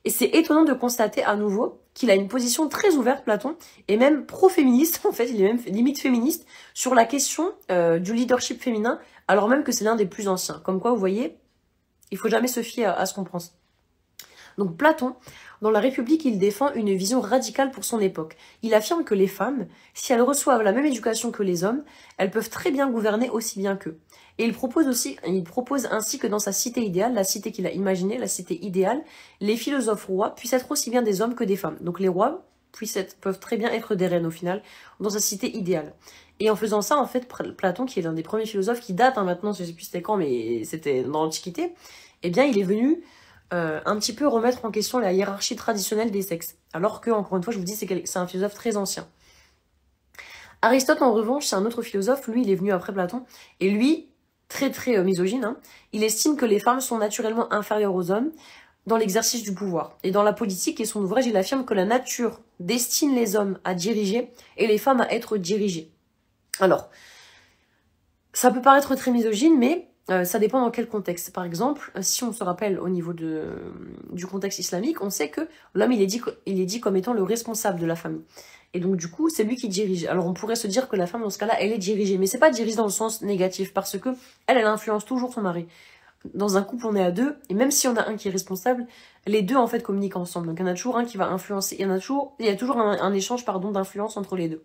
Et c'est étonnant de constater à nouveau qu'il a une position très ouverte, Platon, et même pro-féministe, en fait, il est même limite féministe, sur la question du leadership féminin, alors même que c'est l'un des plus anciens. Comme quoi, vous voyez, il faut jamais se fier à ce qu'on pense. Donc Platon, dans la République, il défend une vision radicale pour son époque. Il affirme que les femmes, si elles reçoivent la même éducation que les hommes, elles peuvent très bien gouverner aussi bien qu'eux. Et il propose ainsi que dans sa cité idéale, la cité qu'il a imaginée, la cité idéale, les philosophes rois puissent être aussi bien des hommes que des femmes. Donc les rois peuvent très bien être des reines au final, dans sa cité idéale. Et en faisant ça, en fait, Platon, qui est l'un des premiers philosophes, qui date maintenant, je ne sais plus c'était quand, mais c'était dans l'Antiquité, eh bien il est venu un petit peu remettre en question la hiérarchie traditionnelle des sexes. Alors que, encore une fois, je vous dis, c'est un philosophe très ancien. Aristote, en revanche, c'est un autre philosophe, lui, il est venu après Platon, et lui, très misogyne, hein, il estime que les femmes sont naturellement inférieures aux hommes dans l'exercice du pouvoir. Et dans la politique et son ouvrage, il affirme que la nature destine les hommes à diriger et les femmes à être dirigées. Alors, ça peut paraître très misogyne, mais ça dépend dans quel contexte. Par exemple, si on se rappelle au niveau du contexte islamique, on sait que l'homme, il est dit comme étant le responsable de la famille. Et donc, du coup, c'est lui qui dirige. Alors, on pourrait se dire que la femme, dans ce cas-là, elle est dirigée. Mais c'est pas dirigée dans le sens négatif, parce que elle influence toujours son mari. Dans un couple, on est à deux, et même si on a un qui est responsable, les deux, en fait, communiquent ensemble. Donc, il y en a toujours un qui va influencer. Il y a toujours un échange, d'influence entre les deux.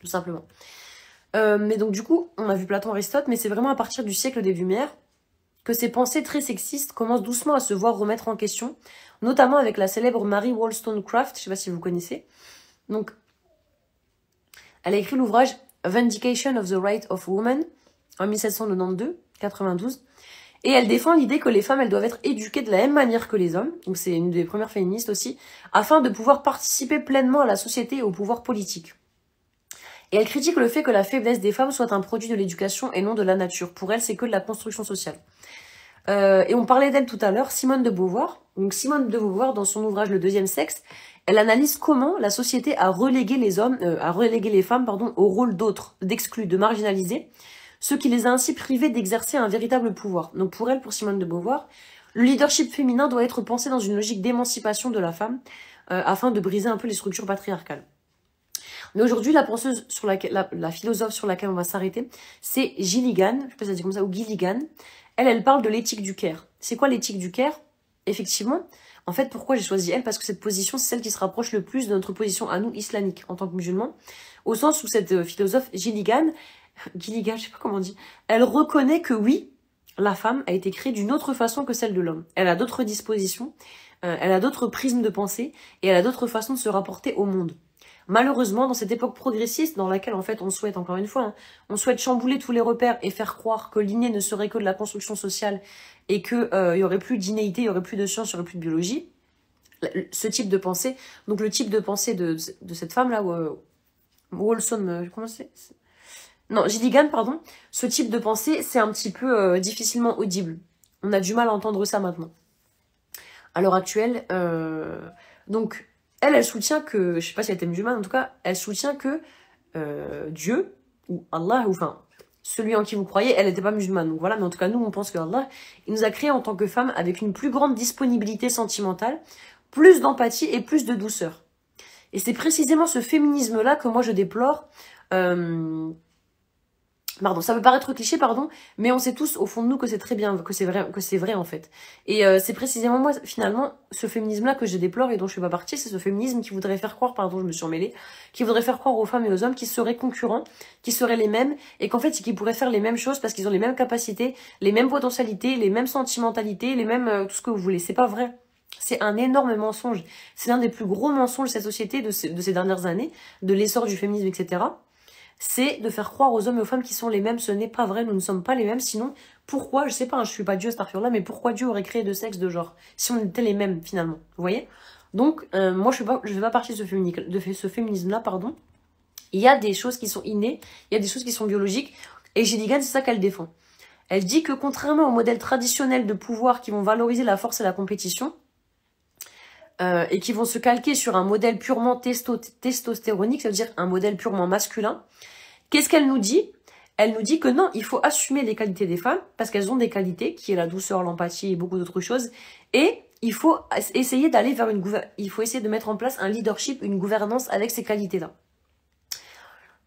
Tout simplement. Mais donc du coup, on a vu Platon, Aristote, mais c'est vraiment à partir du siècle des Lumières que ces pensées très sexistes commencent doucement à se voir remettre en question, notamment avec la célèbre Mary Wollstonecraft, je ne sais pas si vous connaissez. Donc, elle a écrit l'ouvrage Vindication of the Right of Woman en 1792, et elle défend l'idée que les femmes, elles doivent être éduquées de la même manière que les hommes, donc c'est une des premières féministes aussi, afin de pouvoir participer pleinement à la société et au pouvoir politique. Et elle critique le fait que la faiblesse des femmes soit un produit de l'éducation et non de la nature. Pour elle, c'est que de la construction sociale. Et on parlait d'elle tout à l'heure, Simone de Beauvoir. Donc Simone de Beauvoir, dans son ouvrage Le deuxième sexe, elle analyse comment la société a relégué les femmes, au rôle d'autres, d'exclus, de marginalisés, ce qui les a ainsi privées d'exercer un véritable pouvoir. Donc pour elle, pour Simone de Beauvoir, le leadership féminin doit être pensé dans une logique d'émancipation de la femme, afin de briser un peu les structures patriarcales. Mais aujourd'hui, la penseuse la philosophe sur laquelle on va s'arrêter, c'est Gilligan, je sais pas si ça dit comme ça, ou Gilligan. Elle parle de l'éthique du Caire. C'est quoi l'éthique du Caire? Effectivement, en fait, pourquoi j'ai choisi elle? Parce que cette position, c'est celle qui se rapproche le plus de notre position à nous, islamique, en tant que musulmans. Au sens où cette philosophe Gilligan, je sais pas comment on dit, elle reconnaît que oui, la femme a été créée d'une autre façon que celle de l'homme. Elle a d'autres dispositions, elle a d'autres prismes de pensée, et elle a d'autres façons de se rapporter au monde. Malheureusement, dans cette époque progressiste dans laquelle, en fait, on souhaite, encore une fois, hein, on souhaite chambouler tous les repères et faire croire que l'inné ne serait que de la construction sociale et qu'il y aurait plus d'innéité, il y aurait plus de science, il y aurait plus de biologie. Ce type de pensée, donc le type de pensée de cette femme-là, comment c'est? Non, Gilligan, pardon. Ce type de pensée, c'est un petit peu difficilement audible. On a du mal à entendre ça maintenant. À l'heure actuelle, donc... Elle soutient que, je sais pas si elle était musulmane, en tout cas, elle soutient que Dieu, ou Allah, ou enfin, celui en qui vous croyez, elle n'était pas musulmane. Donc voilà, mais en tout cas, nous, on pense que Allah, il nous a créés en tant que femmes avec une plus grande disponibilité sentimentale, plus d'empathie et plus de douceur. Et c'est précisément ce féminisme-là que moi, je déplore. Pardon, ça peut paraître cliché, mais on sait tous au fond de nous que c'est très bien, que c'est vrai en fait. Et c'est précisément moi, finalement, ce féminisme-là que je déplore et dont je fais pas partie, c'est ce féminisme qui voudrait faire croire, je me suis emmêlée, qui voudrait faire croire aux femmes et aux hommes qui seraient concurrents, qui seraient les mêmes, et qu'en fait, c'est qu'ils pourraient faire les mêmes choses parce qu'ils ont les mêmes capacités, les mêmes potentialités, les mêmes sentimentalités, les mêmes tout ce que vous voulez. C'est pas vrai. C'est un énorme mensonge. C'est l'un des plus gros mensonges de cette société de ces dernières années, de l'essor du féminisme, etc. C'est de faire croire aux hommes et aux femmes qui sont les mêmes. Ce n'est pas vrai, nous ne sommes pas les mêmes. Sinon, pourquoi, je sais pas, je suis pas Dieu, là, mais pourquoi Dieu aurait créé deux sexes de genre si on était les mêmes finalement, vous voyez? Donc, moi, je fais pas partie de ce féminisme-là, Il y a des choses qui sont innées, il y a des choses qui sont biologiques, et Gilligan, c'est ça qu'elle défend. Elle dit que contrairement au modèle traditionnel de pouvoir qui vont valoriser la force et la compétition, et qui vont se calquer sur un modèle purement testostéronique, ça veut dire un modèle purement masculin. Qu'est-ce qu'elle nous dit? Elle nous dit que non, il faut assumer les qualités des femmes, parce qu'elles ont des qualités, qui est la douceur, l'empathie et beaucoup d'autres choses, et il faut essayer d'aller vers il faut essayer de mettre en place un leadership, une gouvernance avec ces qualités-là.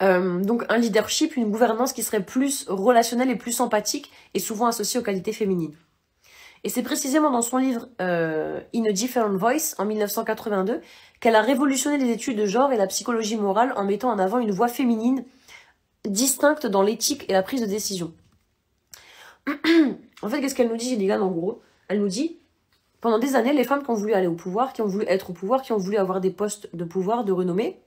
Donc un leadership, une gouvernance qui serait plus relationnelle et plus empathique et souvent associée aux qualités féminines. Et c'est précisément dans son livre In a Different Voice en 1982 qu'elle a révolutionné les études de genre et la psychologie morale en mettant en avant une voix féminine distincte dans l'éthique et la prise de décision. En fait, qu'est-ce qu'elle nous dit, Gilligan, en gros? Elle nous dit, pendant des années, les femmes qui ont voulu aller au pouvoir, qui ont voulu être au pouvoir, qui ont voulu avoir des postes de pouvoir, de renommée,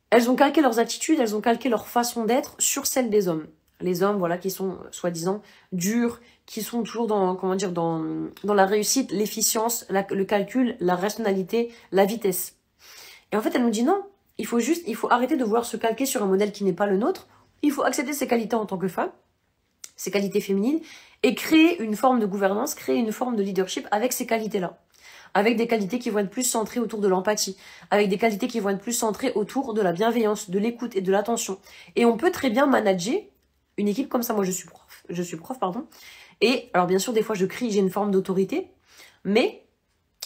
elles ont calqué leurs attitudes, elles ont calqué leur façon d'être sur celle des hommes. Les hommes, voilà, qui sont soi-disant durs, qui sont toujours dans, comment dire, dans la réussite, l'efficience, le calcul, la rationalité, la vitesse. Et en fait, elle nous dit non, il faut arrêter de vouloir se calquer sur un modèle qui n'est pas le nôtre. Il faut accepter ses qualités en tant que femme, ses qualités féminines, et créer une forme de gouvernance, créer une forme de leadership avec ces qualités-là. Avec des qualités qui vont être plus centrées autour de l'empathie, avec des qualités qui vont être plus centrées autour de la bienveillance, de l'écoute et de l'attention. Et on peut très bien manager une équipe comme ça. Moi, je suis prof, pardon. Et alors, bien sûr, des fois, je crie, j'ai une forme d'autorité, mais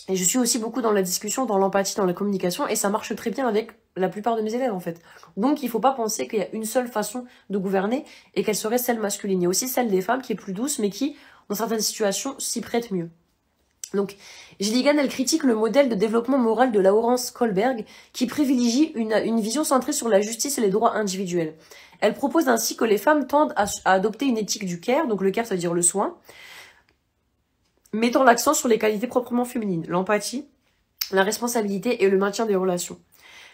je suis aussi beaucoup dans la discussion, dans l'empathie, dans la communication, et ça marche très bien avec la plupart de mes élèves, en fait. Donc, il faut pas penser qu'il y a une seule façon de gouverner et qu'elle serait celle masculine. Il y a aussi celle des femmes qui est plus douce, mais qui, dans certaines situations, s'y prête mieux. Donc, Gilligan, elle critique le modèle de développement moral de Laurence Kohlberg qui privilégie une vision centrée sur la justice et les droits individuels. Elle propose ainsi que les femmes tendent à adopter une éthique du care, donc le care ça veut dire le soin, mettant l'accent sur les qualités proprement féminines, l'empathie, la responsabilité et le maintien des relations.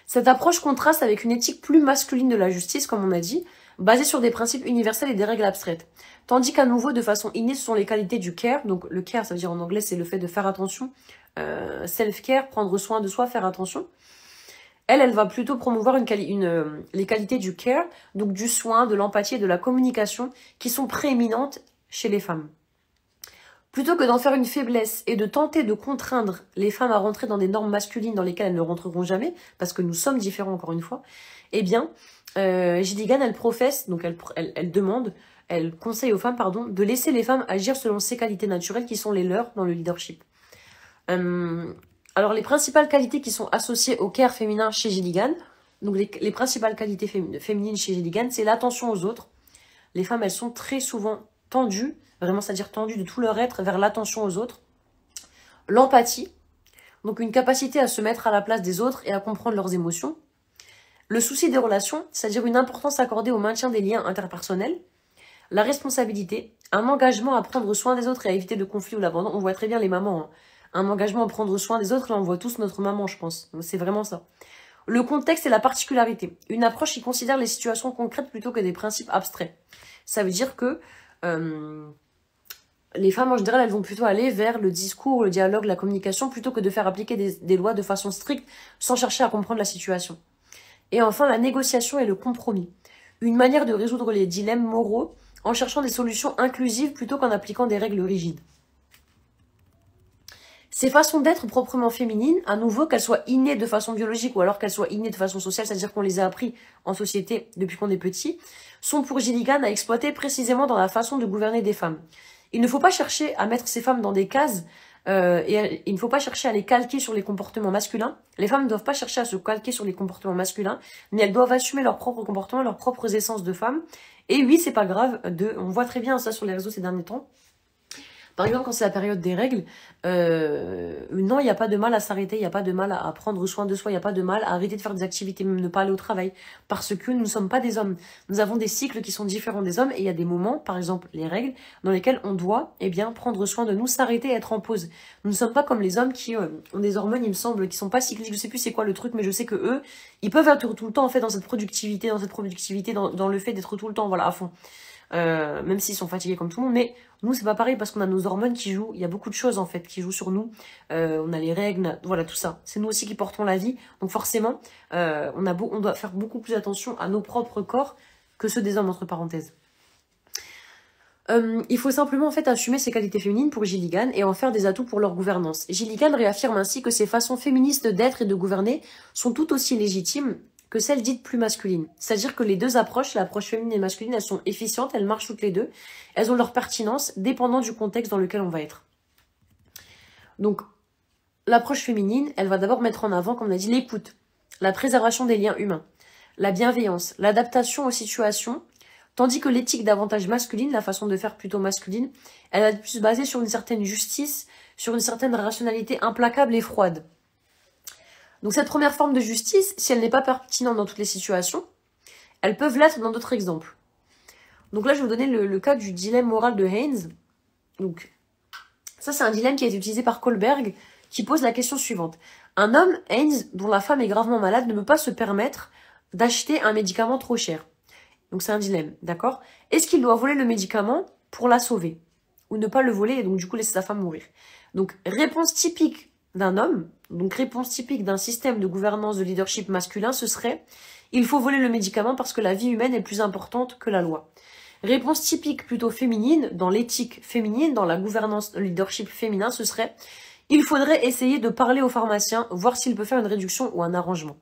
Cette approche contraste avec une éthique plus masculine de la justice, comme on a dit, basée sur des principes universels et des règles abstraites. Tandis qu'à nouveau, de façon innée, ce sont les qualités du care. Donc le care, ça veut dire en anglais, c'est le fait de faire attention. Self-care, prendre soin de soi, faire attention. Elle va plutôt promouvoir les qualités du care, donc du soin, de l'empathie et de la communication, qui sont prééminentes chez les femmes. Plutôt que d'en faire une faiblesse et de tenter de contraindre les femmes à rentrer dans des normes masculines dans lesquelles elles ne rentreront jamais, parce que nous sommes différents encore une fois, eh bien, Gilligan, elle professe, donc elle conseille aux femmes, de laisser les femmes agir selon ces qualités naturelles qui sont les leurs dans le leadership. Alors, les principales qualités qui sont associées au care féminin chez Gilligan, donc les principales qualités féminines chez Gilligan, c'est l'attention aux autres. Les femmes, elles sont très souvent tendues, vraiment, c'est-à-dire tendues de tout leur être vers l'attention aux autres. L'empathie, donc une capacité à se mettre à la place des autres et à comprendre leurs émotions. Le souci des relations, c'est-à-dire une importance accordée au maintien des liens interpersonnels. La responsabilité, un engagement à prendre soin des autres et à éviter le conflit ou l'abandon. On voit très bien les mamans, hein. Un engagement à prendre soin des autres, là on voit tous notre maman, je pense. C'est vraiment ça. Le contexte et la particularité. Une approche qui considère les situations concrètes plutôt que des principes abstraits. Ça veut dire que les femmes en général, elles vont plutôt aller vers le discours, le dialogue, la communication, plutôt que de faire appliquer des lois de façon stricte sans chercher à comprendre la situation. Et enfin, la négociation et le compromis. Une manière de résoudre les dilemmes moraux en cherchant des solutions inclusives plutôt qu'en appliquant des règles rigides. Ces façons d'être proprement féminines, à nouveau, qu'elles soient innées de façon biologique ou alors qu'elles soient innées de façon sociale, c'est-à-dire qu'on les a appris en société depuis qu'on est petit, sont pour Gilligan à exploiter précisément dans la façon de gouverner des femmes. Il ne faut pas chercher à mettre ces femmes dans des cases et il ne faut pas chercher à les calquer sur les comportements masculins. Les femmes ne doivent pas chercher à se calquer sur les comportements masculins, mais elles doivent assumer leurs propres comportements, leurs propres essences de femmes. Et oui, c'est pas grave, on voit très bien ça sur les réseaux ces derniers temps. Par exemple, quand c'est la période des règles, non, il n'y a pas de mal à s'arrêter, il n'y a pas de mal à prendre soin de soi, il n'y a pas de mal à arrêter de faire des activités, même ne pas aller au travail, parce que nous ne sommes pas des hommes. Nous avons des cycles qui sont différents des hommes, et il y a des moments, par exemple les règles, dans lesquels on doit prendre soin de nous, s'arrêter et être en pause. Nous ne sommes pas comme les hommes qui ont des hormones, il me semble, qui sont pas cycliques, je sais plus c'est quoi le truc, mais je sais que eux, ils peuvent être tout le temps en fait dans cette productivité, dans le fait d'être tout le temps voilà à fond. Même s'ils sont fatigués comme tout le monde, mais nous c'est pas pareil parce qu'on a nos hormones qui jouent, il y a beaucoup de choses en fait qui jouent sur nous, on a les règles, voilà tout ça, c'est nous aussi qui portons la vie, donc forcément on doit faire beaucoup plus attention à nos propres corps que ceux des hommes entre parenthèses. Il faut simplement en fait assumer ces qualités féminines pour Gilligan et en faire des atouts pour leur gouvernance. Gilligan réaffirme ainsi que ces façons féministes d'être et de gouverner sont tout aussi légitimes que celles dites plus masculines. C'est-à-dire que les deux approches, l'approche féminine et masculine, elles sont efficientes, elles marchent toutes les deux. Elles ont leur pertinence, dépendant du contexte dans lequel on va être. Donc, l'approche féminine, elle va d'abord mettre en avant, comme on a dit, l'écoute, la préservation des liens humains, la bienveillance, l'adaptation aux situations, tandis que l'éthique davantage masculine, la façon de faire plutôt masculine, elle va être plus basée sur une certaine justice, sur une certaine rationalité implacable et froide. Donc cette première forme de justice, si elle n'est pas pertinente dans toutes les situations, elles peuvent l'être dans d'autres exemples. Donc là, je vais vous donner le cas du dilemme moral de Haynes. Donc, ça, c'est un dilemme qui a été utilisé par Kohlberg, qui pose la question suivante. Un homme, Haynes, dont la femme est gravement malade, ne peut pas se permettre d'acheter un médicament trop cher. Donc c'est un dilemme, d'accord? Est-ce qu'il doit voler le médicament pour la sauver? Ou ne pas le voler et donc du coup laisser sa femme mourir? Donc réponse typique d'un homme, donc réponse typique d'un système de gouvernance de leadership masculin, ce serait « il faut voler le médicament parce que la vie humaine est plus importante que la loi ». Réponse typique plutôt féminine, dans l'éthique féminine, dans la gouvernance de leadership féminin, ce serait « il faudrait essayer de parler au pharmacien, voir s'il peut faire une réduction ou un arrangement ».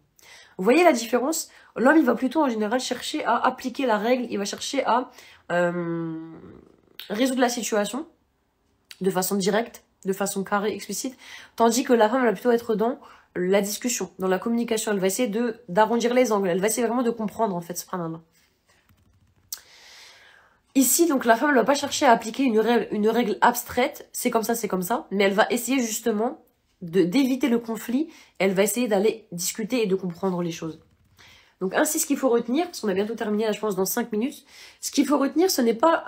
Vous voyez la différence? L'homme, il va plutôt en général chercher à appliquer la règle, il va chercher à résoudre la situation de façon directe, de façon carrée, explicite, tandis que la femme, elle va plutôt être dans la discussion, dans la communication. Elle va essayer d'arrondir les angles, elle va essayer vraiment de comprendre en fait ce phénomène. Ici, donc la femme ne va pas chercher à appliquer une règle abstraite, c'est comme ça, mais elle va essayer justement d'éviter le conflit, elle va essayer d'aller discuter et de comprendre les choses. Donc ainsi, ce qu'il faut retenir, parce qu'on a bientôt terminé là, je pense, dans 5 minutes, ce qu'il faut retenir, ce n'est pas,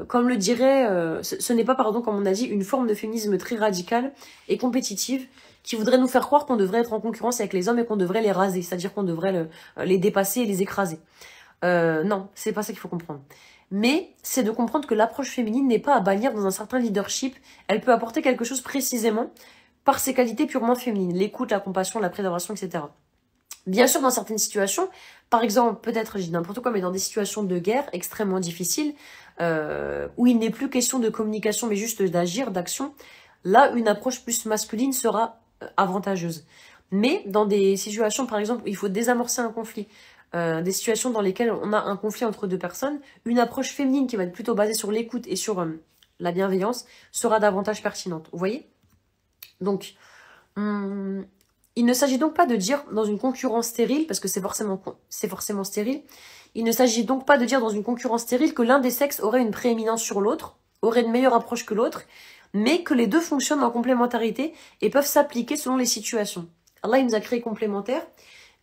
comme le dirait, ce n'est pas, pardon, comme on a dit, une forme de féminisme très radicale et compétitive qui voudrait nous faire croire qu'on devrait être en concurrence avec les hommes et qu'on devrait les raser, c'est-à-dire qu'on devrait les dépasser et les écraser. Non, c'est pas ça qu'il faut comprendre. Mais c'est de comprendre que l'approche féminine n'est pas à bannir dans un certain leadership, elle peut apporter quelque chose précisément par ses qualités purement féminines, l'écoute, la compassion, la préservation, etc. Bien sûr, dans certaines situations, par exemple, peut-être, je dis n'importe quoi, mais dans des situations de guerre extrêmement difficiles, où il n'est plus question de communication, mais juste d'agir, d'action, là, une approche plus masculine sera avantageuse. Mais dans des situations, par exemple, où il faut désamorcer un conflit, des situations dans lesquelles on a un conflit entre deux personnes, une approche féminine qui va être plutôt basée sur l'écoute et sur la bienveillance sera davantage pertinente. Vous voyez? Donc, il ne s'agit donc pas de dire dans une concurrence stérile, parce que c'est forcément stérile, il ne s'agit donc pas de dire dans une concurrence stérile que l'un des sexes aurait une prééminence sur l'autre, aurait une meilleure approche que l'autre, mais que les deux fonctionnent en complémentarité et peuvent s'appliquer selon les situations. Allah, il nous a créé complémentaires.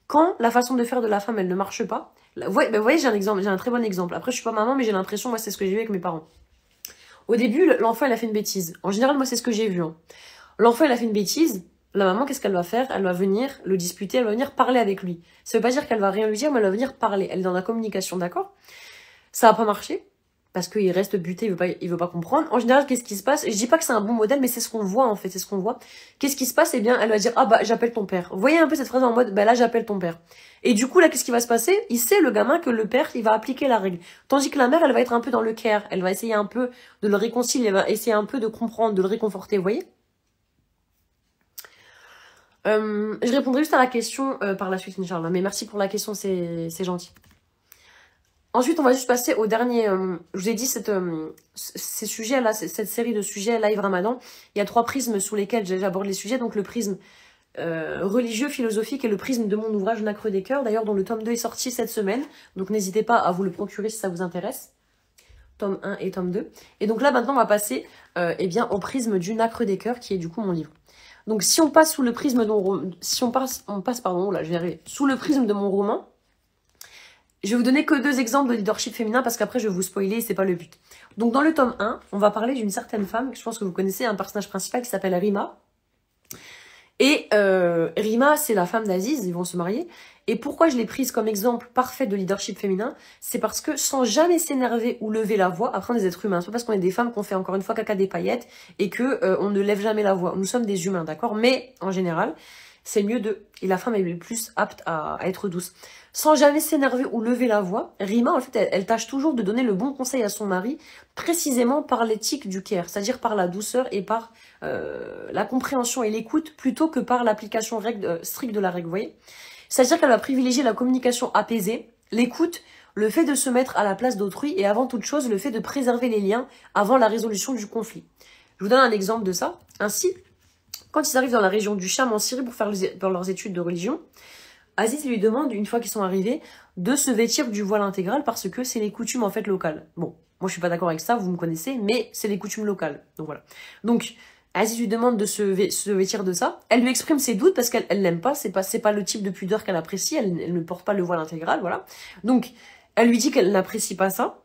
Quand la façon de faire de la femme, elle ne marche pas, vous voyez, j'ai un très bon exemple. Après, je suis pas maman, mais j'ai l'impression, moi, c'est ce que j'ai vu avec mes parents. Au début, l'enfant, il a fait une bêtise. En général, moi, c'est ce que j'ai vu. Hein. L'enfant, il a fait une bêtise. La maman, qu'est-ce qu'elle va faire? Elle va venir le disputer, elle va venir parler avec lui. Ça veut pas dire qu'elle va rien lui dire, mais elle va venir parler. Elle est dans la communication, d'accord? Ça va pas marcher, parce qu'il reste buté, il veut pas comprendre. En général, qu'est-ce qui se passe? Je dis pas que c'est un bon modèle, mais c'est ce qu'on voit, en fait, c'est ce qu'on voit. Qu'est-ce qui se passe? Eh bien, elle va dire, ah bah, j'appelle ton père. Vous voyez un peu cette phrase en mode, bah là, j'appelle ton père. Et du coup, là, qu'est-ce qui va se passer? Il sait, le gamin, que le père, il va appliquer la règle. Tandis que la mère, elle va être un peu dans le care. Elle va essayer un peu de le réconcilier, elle va essayer un peu de comprendre, de le réconforter, vous voyez? Je répondrai juste à la question par la suite, Inch'Allah. Mais merci pour la question, c'est gentil. Ensuite, on va juste passer au dernier... je vous ai dit, ces sujets-là, cette série de sujets live Ramadan, il y a 3 prismes sous lesquels j'aborde les sujets. Donc le prisme religieux, philosophique et le prisme de mon ouvrage Nacre des cœurs, d'ailleurs dont le tome 2 est sorti cette semaine. Donc n'hésitez pas à vous le procurer si ça vous intéresse. Tome 1 et tome 2. Et donc là, maintenant, on va passer eh bien, au prisme du Nacre des cœurs, qui est du coup mon livre. Donc si on passe sous le prisme sous le prisme de mon roman, je vais vous donner que 2 exemples de leadership féminin parce qu'après je vais vous spoiler et c'est pas le but. Donc dans le tome 1, on va parler d'une certaine femme, que je pense que vous connaissez, un personnage principal qui s'appelle Rima. Et Rima, c'est la femme d'Aziz, ils vont se marier. Et pourquoi je l'ai prise comme exemple parfait de leadership féminin? C'est parce que sans jamais s'énerver ou lever la voix, après on est des êtres humains, c'est pas parce qu'on est des femmes qu'on fait encore une fois caca des paillettes et que on ne lève jamais la voix. Nous sommes des humains, d'accord? Mais en général, c'est mieux de... Et la femme est le plus apte à être douce. Sans jamais s'énerver ou lever la voix, Rima, en fait, elle tâche toujours de donner le bon conseil à son mari, précisément par l'éthique du care, c'est-à-dire par la douceur et par la compréhension et l'écoute, plutôt que par l'application stricte de la règle, vous voyez? C'est-à-dire qu'elle va privilégier la communication apaisée, l'écoute, le fait de se mettre à la place d'autrui et avant toute chose, le fait de préserver les liens avant la résolution du conflit. Je vous donne un exemple de ça. Ainsi, Quand ils arrivent dans la région du Cham en Syrie pour faire leurs études de religion, Aziz lui demande, une fois qu'ils sont arrivés, de se vêtir du voile intégral parce que c'est les coutumes en fait locales. Bon, moi je suis pas d'accord avec ça, vous me connaissez, mais c'est les coutumes locales. Donc voilà. Donc Aziz lui demande de se vêtir de ça. Elle lui exprime ses doutes parce qu'elle l'aime pas, c'est pas le type de pudeur qu'elle apprécie, elle ne porte pas le voile intégral, voilà. Donc elle lui dit qu'elle n'apprécie pas ça.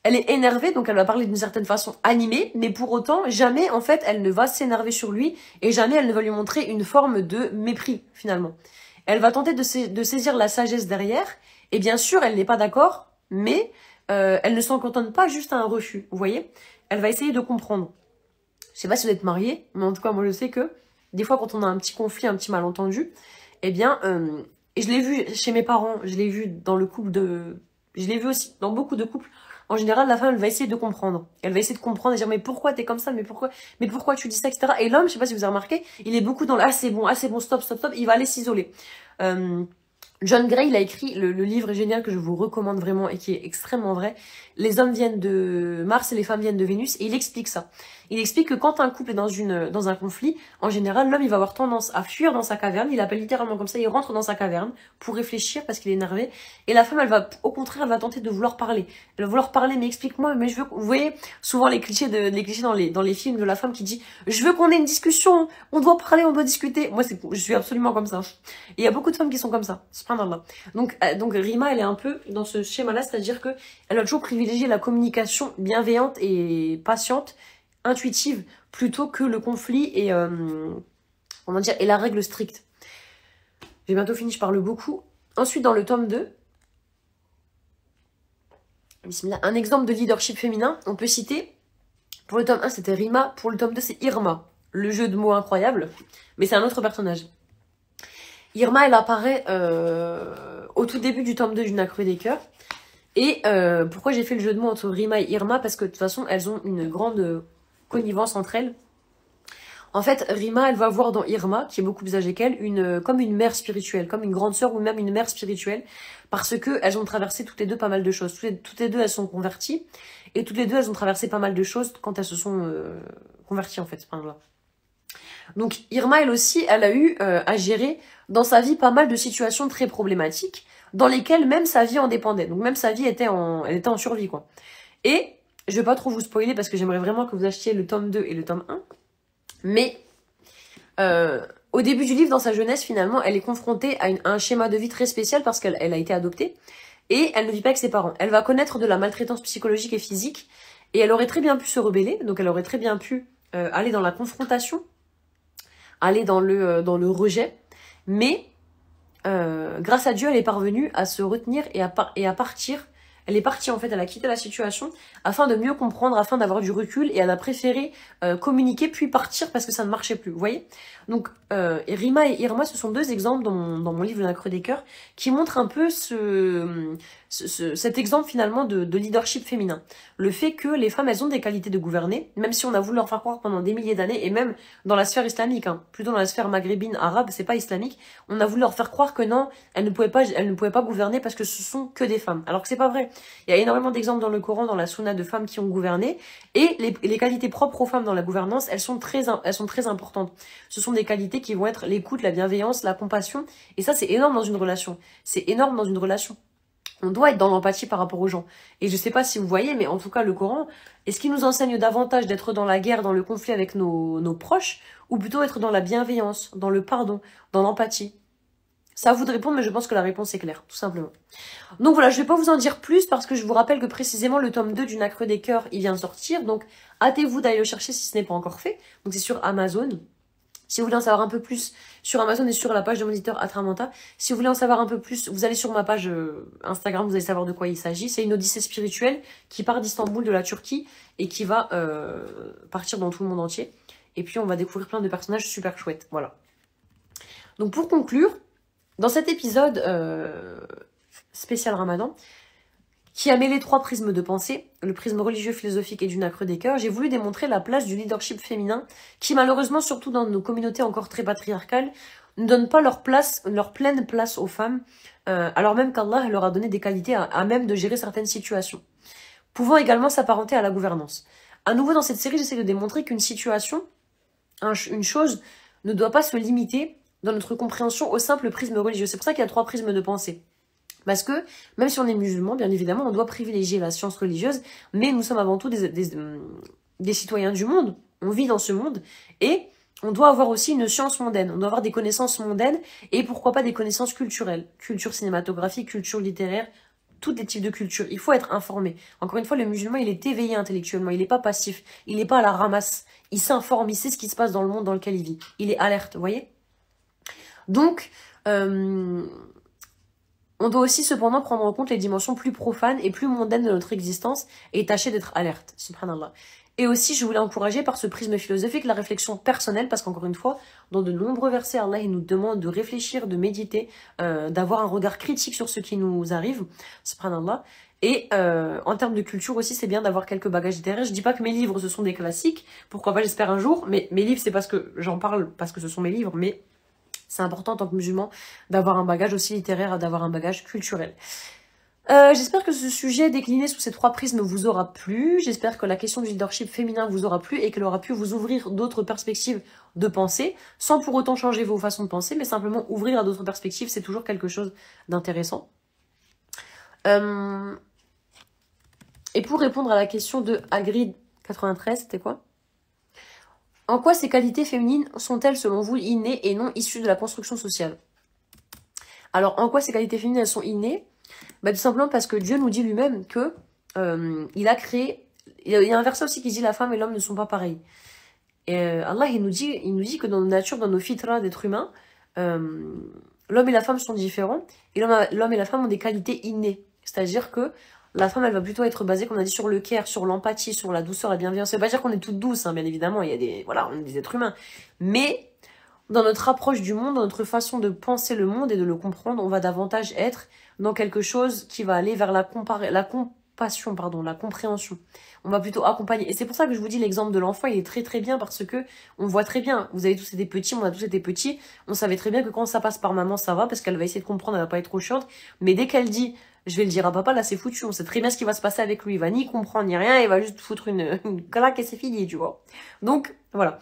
Elle est énervée, donc elle va parler d'une certaine façon animée, mais pour autant, jamais, en fait, elle ne va s'énerver sur lui, et jamais elle ne va lui montrer une forme de mépris, finalement. Elle va tenter de saisir la sagesse derrière, et bien sûr, elle n'est pas d'accord, mais elle ne s'en contente pas juste à un refus, vous voyez. Elle va essayer de comprendre. Je sais pas si vous êtes mariés, mais en tout cas, moi je sais que, des fois, quand on a un petit conflit, un petit malentendu, eh bien, et je l'ai vu chez mes parents, je l'ai vu dans le couple de... Je l'ai vu aussi dans beaucoup de couples. En général, la femme, elle va essayer de comprendre. Elle va essayer de comprendre et dire, mais pourquoi t'es comme ça? Mais pourquoi tu dis ça, etc. Et l'homme, je sais pas si vous avez remarqué, il est beaucoup dans le, ah, c'est bon, stop, il va aller s'isoler. John Gray, il a écrit le livre génial que je vous recommande vraiment et qui est extrêmement vrai. Les hommes viennent de Mars et les femmes viennent de Vénus, et il explique ça. Il explique que quand un couple est dans un conflit, en général, l'homme, il va avoir tendance à fuir dans sa caverne. Il appelle littéralement comme ça, il rentre dans sa caverne pour réfléchir parce qu'il est énervé. Et la femme, elle va, au contraire, elle va tenter de vouloir parler. Elle va vouloir parler, mais explique-moi, mais je veux, vous voyez, souvent les clichés dans les films de la femme qui dit, je veux qu'on ait une discussion, on doit parler, on doit discuter. Moi, je suis absolument comme ça. Et il y a beaucoup de femmes qui sont comme ça. Subhanallah. Donc Rima, elle est un peu dans ce schéma-là, c'est-à-dire que elle va toujours privilégier la communication bienveillante et patiente, intuitive, plutôt que le conflit et comment dire, et la règle stricte. J'ai bientôt fini, je parle beaucoup. Ensuite, dans le tome 2, un exemple de leadership féminin, on peut citer, pour le tome 1, c'était Rima, pour le tome 2, c'est Irma. Le jeu de mots incroyable, mais c'est un autre personnage. Irma, elle apparaît au tout début du tome 2 du Nacre des Cœurs. Et pourquoi j'ai fait le jeu de mots entre Rima et Irma? Parce que de toute façon, elles ont une grande connivence entre elles. En fait, Rima, elle va voir dans Irma, qui est beaucoup plus âgée qu'elle, comme une mère spirituelle, comme une grande sœur ou même une mère spirituelle, parce que elles ont traversé toutes les deux pas mal de choses. Toutes les deux, elles sont converties, et toutes les deux, elles ont traversé pas mal de choses quand elles se sont converties, en fait. Enfin, là. Donc Irma, elle aussi, elle a eu à gérer dans sa vie pas mal de situations très problématiques, dans lesquelles même sa vie en dépendait. Donc même sa vie elle était en survie, quoi. Et je vais pas trop vous spoiler parce que j'aimerais vraiment que vous achetiez le tome 2 et le tome 1. Mais au début du livre, dans sa jeunesse, finalement, elle est confrontée à un schéma de vie très spécial parce qu'elle a été adoptée. Et elle ne vit pas avec ses parents. Elle va connaître de la maltraitance psychologique et physique. Et elle aurait très bien pu se rebeller. Donc elle aurait très bien pu aller dans la confrontation, aller dans le rejet. Mais grâce à Dieu, elle est parvenue à se retenir et à partir. Elle est partie, en fait, elle a quitté la situation afin de mieux comprendre, afin d'avoir du recul, et elle a préféré communiquer puis partir parce que ça ne marchait plus, vous voyez. Donc, Rima et Irma, ce sont deux exemples dans mon livre Le Nacre des Cœurs qui montrent un peu cet exemple finalement de leadership féminin. Le fait que les femmes, elles ont des qualités de gouverner, même si on a voulu leur faire croire pendant des milliers d'années, et même dans la sphère islamique, hein, plutôt dans la sphère maghrébine, arabe, c'est pas islamique, on a voulu leur faire croire que non, elles ne pouvaient pas gouverner parce que ce sont que des femmes. Alors que c'est pas vrai. Il y a énormément d'exemples dans le Coran, dans la Sunna, de femmes qui ont gouverné, et les qualités propres aux femmes dans la gouvernance, elles sont très importantes. Ce sont des qualités qui vont être l'écoute, la bienveillance, la compassion, et ça c'est énorme dans une relation. C'est énorme dans une relation. On doit être dans l'empathie par rapport aux gens. Et je sais pas si vous voyez, mais en tout cas le Coran, est-ce qu'il nous enseigne davantage d'être dans la guerre, dans le conflit avec nos proches, ou plutôt être dans la bienveillance, dans le pardon, dans l'empathie? Ça à vous de répondre, mais je pense que la réponse est claire, tout simplement. Donc voilà, je vais pas vous en dire plus parce que je vous rappelle que précisément le tome 2 du Nacre des Cœurs, il vient de sortir. Donc hâtez-vous d'aller le chercher si ce n'est pas encore fait. Donc c'est sur Amazon. Si vous voulez en savoir un peu plus sur Amazon et sur la page de mon éditeur Atramanta, si vous voulez en savoir un peu plus, vous allez sur ma page Instagram, vous allez savoir de quoi il s'agit. C'est une odyssée spirituelle qui part d'Istanbul, de la Turquie, et qui va partir dans tout le monde entier. Et puis on va découvrir plein de personnages super chouettes, voilà. Donc pour conclure, dans cet épisode spécial Ramadan, qui a mêlé 3 prismes de pensée, le prisme religieux, philosophique et du Nacre des Cœurs, j'ai voulu démontrer la place du leadership féminin, qui malheureusement, surtout dans nos communautés encore très patriarcales, ne donne pas leur pleine place aux femmes, alors même qu'Allah leur a donné des qualités à même de gérer certaines situations, pouvant également s'apparenter à la gouvernance. À nouveau, dans cette série, j'essaie de démontrer qu'une situation une chose ne doit pas se limiter dans notre compréhension au simple prisme religieux. C'est pour ça qu'il y a 3 prismes de pensée. Parce que, même si on est musulman, bien évidemment, on doit privilégier la science religieuse, mais nous sommes avant tout des citoyens du monde. On vit dans ce monde, et on doit avoir aussi une science mondaine. On doit avoir des connaissances mondaines, et pourquoi pas des connaissances culturelles. Culture cinématographique, culture littéraire, tous les types de cultures. Il faut être informé. Encore une fois, le musulman, il est éveillé intellectuellement, il n'est pas passif, il n'est pas à la ramasse. Il s'informe, il sait ce qui se passe dans le monde dans lequel il vit. Il est alerte, vous voyez? Donc, on doit aussi cependant prendre en compte les dimensions plus profanes et plus mondaines de notre existence et tâcher d'être alerte, subhanallah. Et aussi, je voulais encourager par ce prisme philosophique la réflexion personnelle, parce qu'encore une fois, dans de nombreux versets, Allah il nous demande de réfléchir, de méditer, d'avoir un regard critique sur ce qui nous arrive, subhanallah. Et en termes de culture aussi, c'est bien d'avoir quelques bagages littéraires. Je dis pas que mes livres, ce sont des classiques, pourquoi pas, j'espère un jour, mais mes livres, c'est parce que j'en parle, parce que ce sont mes livres, mais c'est important en tant que musulman d'avoir un bagage aussi littéraire, d'avoir un bagage culturel. J'espère que ce sujet décliné sous ces 3 prismes vous aura plu. J'espère que la question du leadership féminin vous aura plu et qu'elle aura pu vous ouvrir d'autres perspectives de pensée, sans pour autant changer vos façons de penser, mais simplement ouvrir à d'autres perspectives, c'est toujours quelque chose d'intéressant. Et pour répondre à la question de Hagrid93, c'était quoi ? En quoi ces qualités féminines sont-elles, selon vous, innées et non issues de la construction sociale? Alors, en quoi ces qualités féminines, elles sont innées? Tout simplement parce que Dieu nous dit lui-même que il a créé... Il y a un verset aussi qui dit « La femme et l'homme ne sont pas pareils ». Et Allah, il nous dit que dans notre nature, dans nos fitras d'êtres humains, l'homme et la femme sont différents. Et l'homme et la femme ont des qualités innées. C'est-à-dire que la femme, elle va plutôt être basée, comme on a dit, sur le care, sur l'empathie, sur la douceur, la bienveillance. Ça veut pas dire qu'on est toutes douces, hein, bien évidemment. Il y a des... Voilà, on est des êtres humains. Mais dans notre approche du monde, dans notre façon de penser le monde et de le comprendre, on va davantage être dans quelque chose qui va aller vers la compassion, la compréhension. On va plutôt accompagner. Et c'est pour ça que je vous dis l'exemple de l'enfant, il est très très bien parce que on voit très bien. Vous avez tous été petits, on a tous été petits. On savait très bien que quand ça passe par maman, ça va parce qu'elle va essayer de comprendre, elle va pas être trop chiante. Mais dès qu'elle dit, je vais le dire à papa, là c'est foutu. On sait très bien ce qui va se passer avec lui. Il va ni comprendre ni rien, il va juste foutre une claque et c'est fini, tu vois. Donc voilà.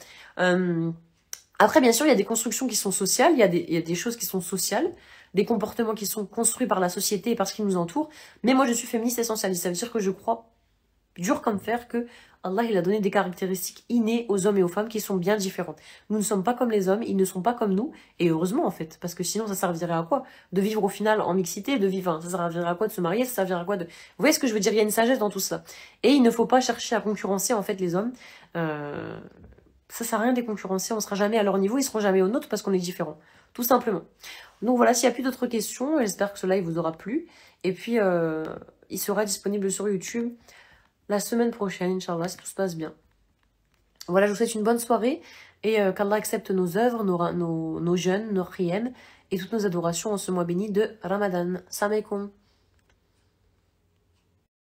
Après, bien sûr, il y a des constructions qui sont sociales, il y a des choses qui sont sociales, des comportements qui sont construits par la société et par ce qui nous entoure. Mais moi, je suis féministe essentialiste. Ça veut dire que je crois, dur comme fer, que Allah, il a donné des caractéristiques innées aux hommes et aux femmes qui sont bien différentes. Nous ne sommes pas comme les hommes, ils ne sont pas comme nous. Et heureusement, en fait, parce que sinon, ça servirait à quoi? De vivre au final en mixité, ça servirait à quoi de se marier? Ça servirait à quoi de... Vous voyez ce que je veux dire? Il y a une sagesse dans tout ça. Et il ne faut pas chercher à concurrencer, en fait, les hommes. Ça sert à rien de les concurrencer, on sera jamais à leur niveau, ils seront jamais au nôtre parce qu'on est différents. Tout simplement. Donc voilà, s'il n'y a plus d'autres questions, j'espère que ce live vous aura plu. Et puis, il sera disponible sur YouTube la semaine prochaine, Inch'Allah, si tout se passe bien. Voilà, je vous souhaite une bonne soirée et qu'Allah accepte nos œuvres, nos jeûnes, nos prières et toutes nos adorations en ce mois béni de Ramadan. Salam alaikum.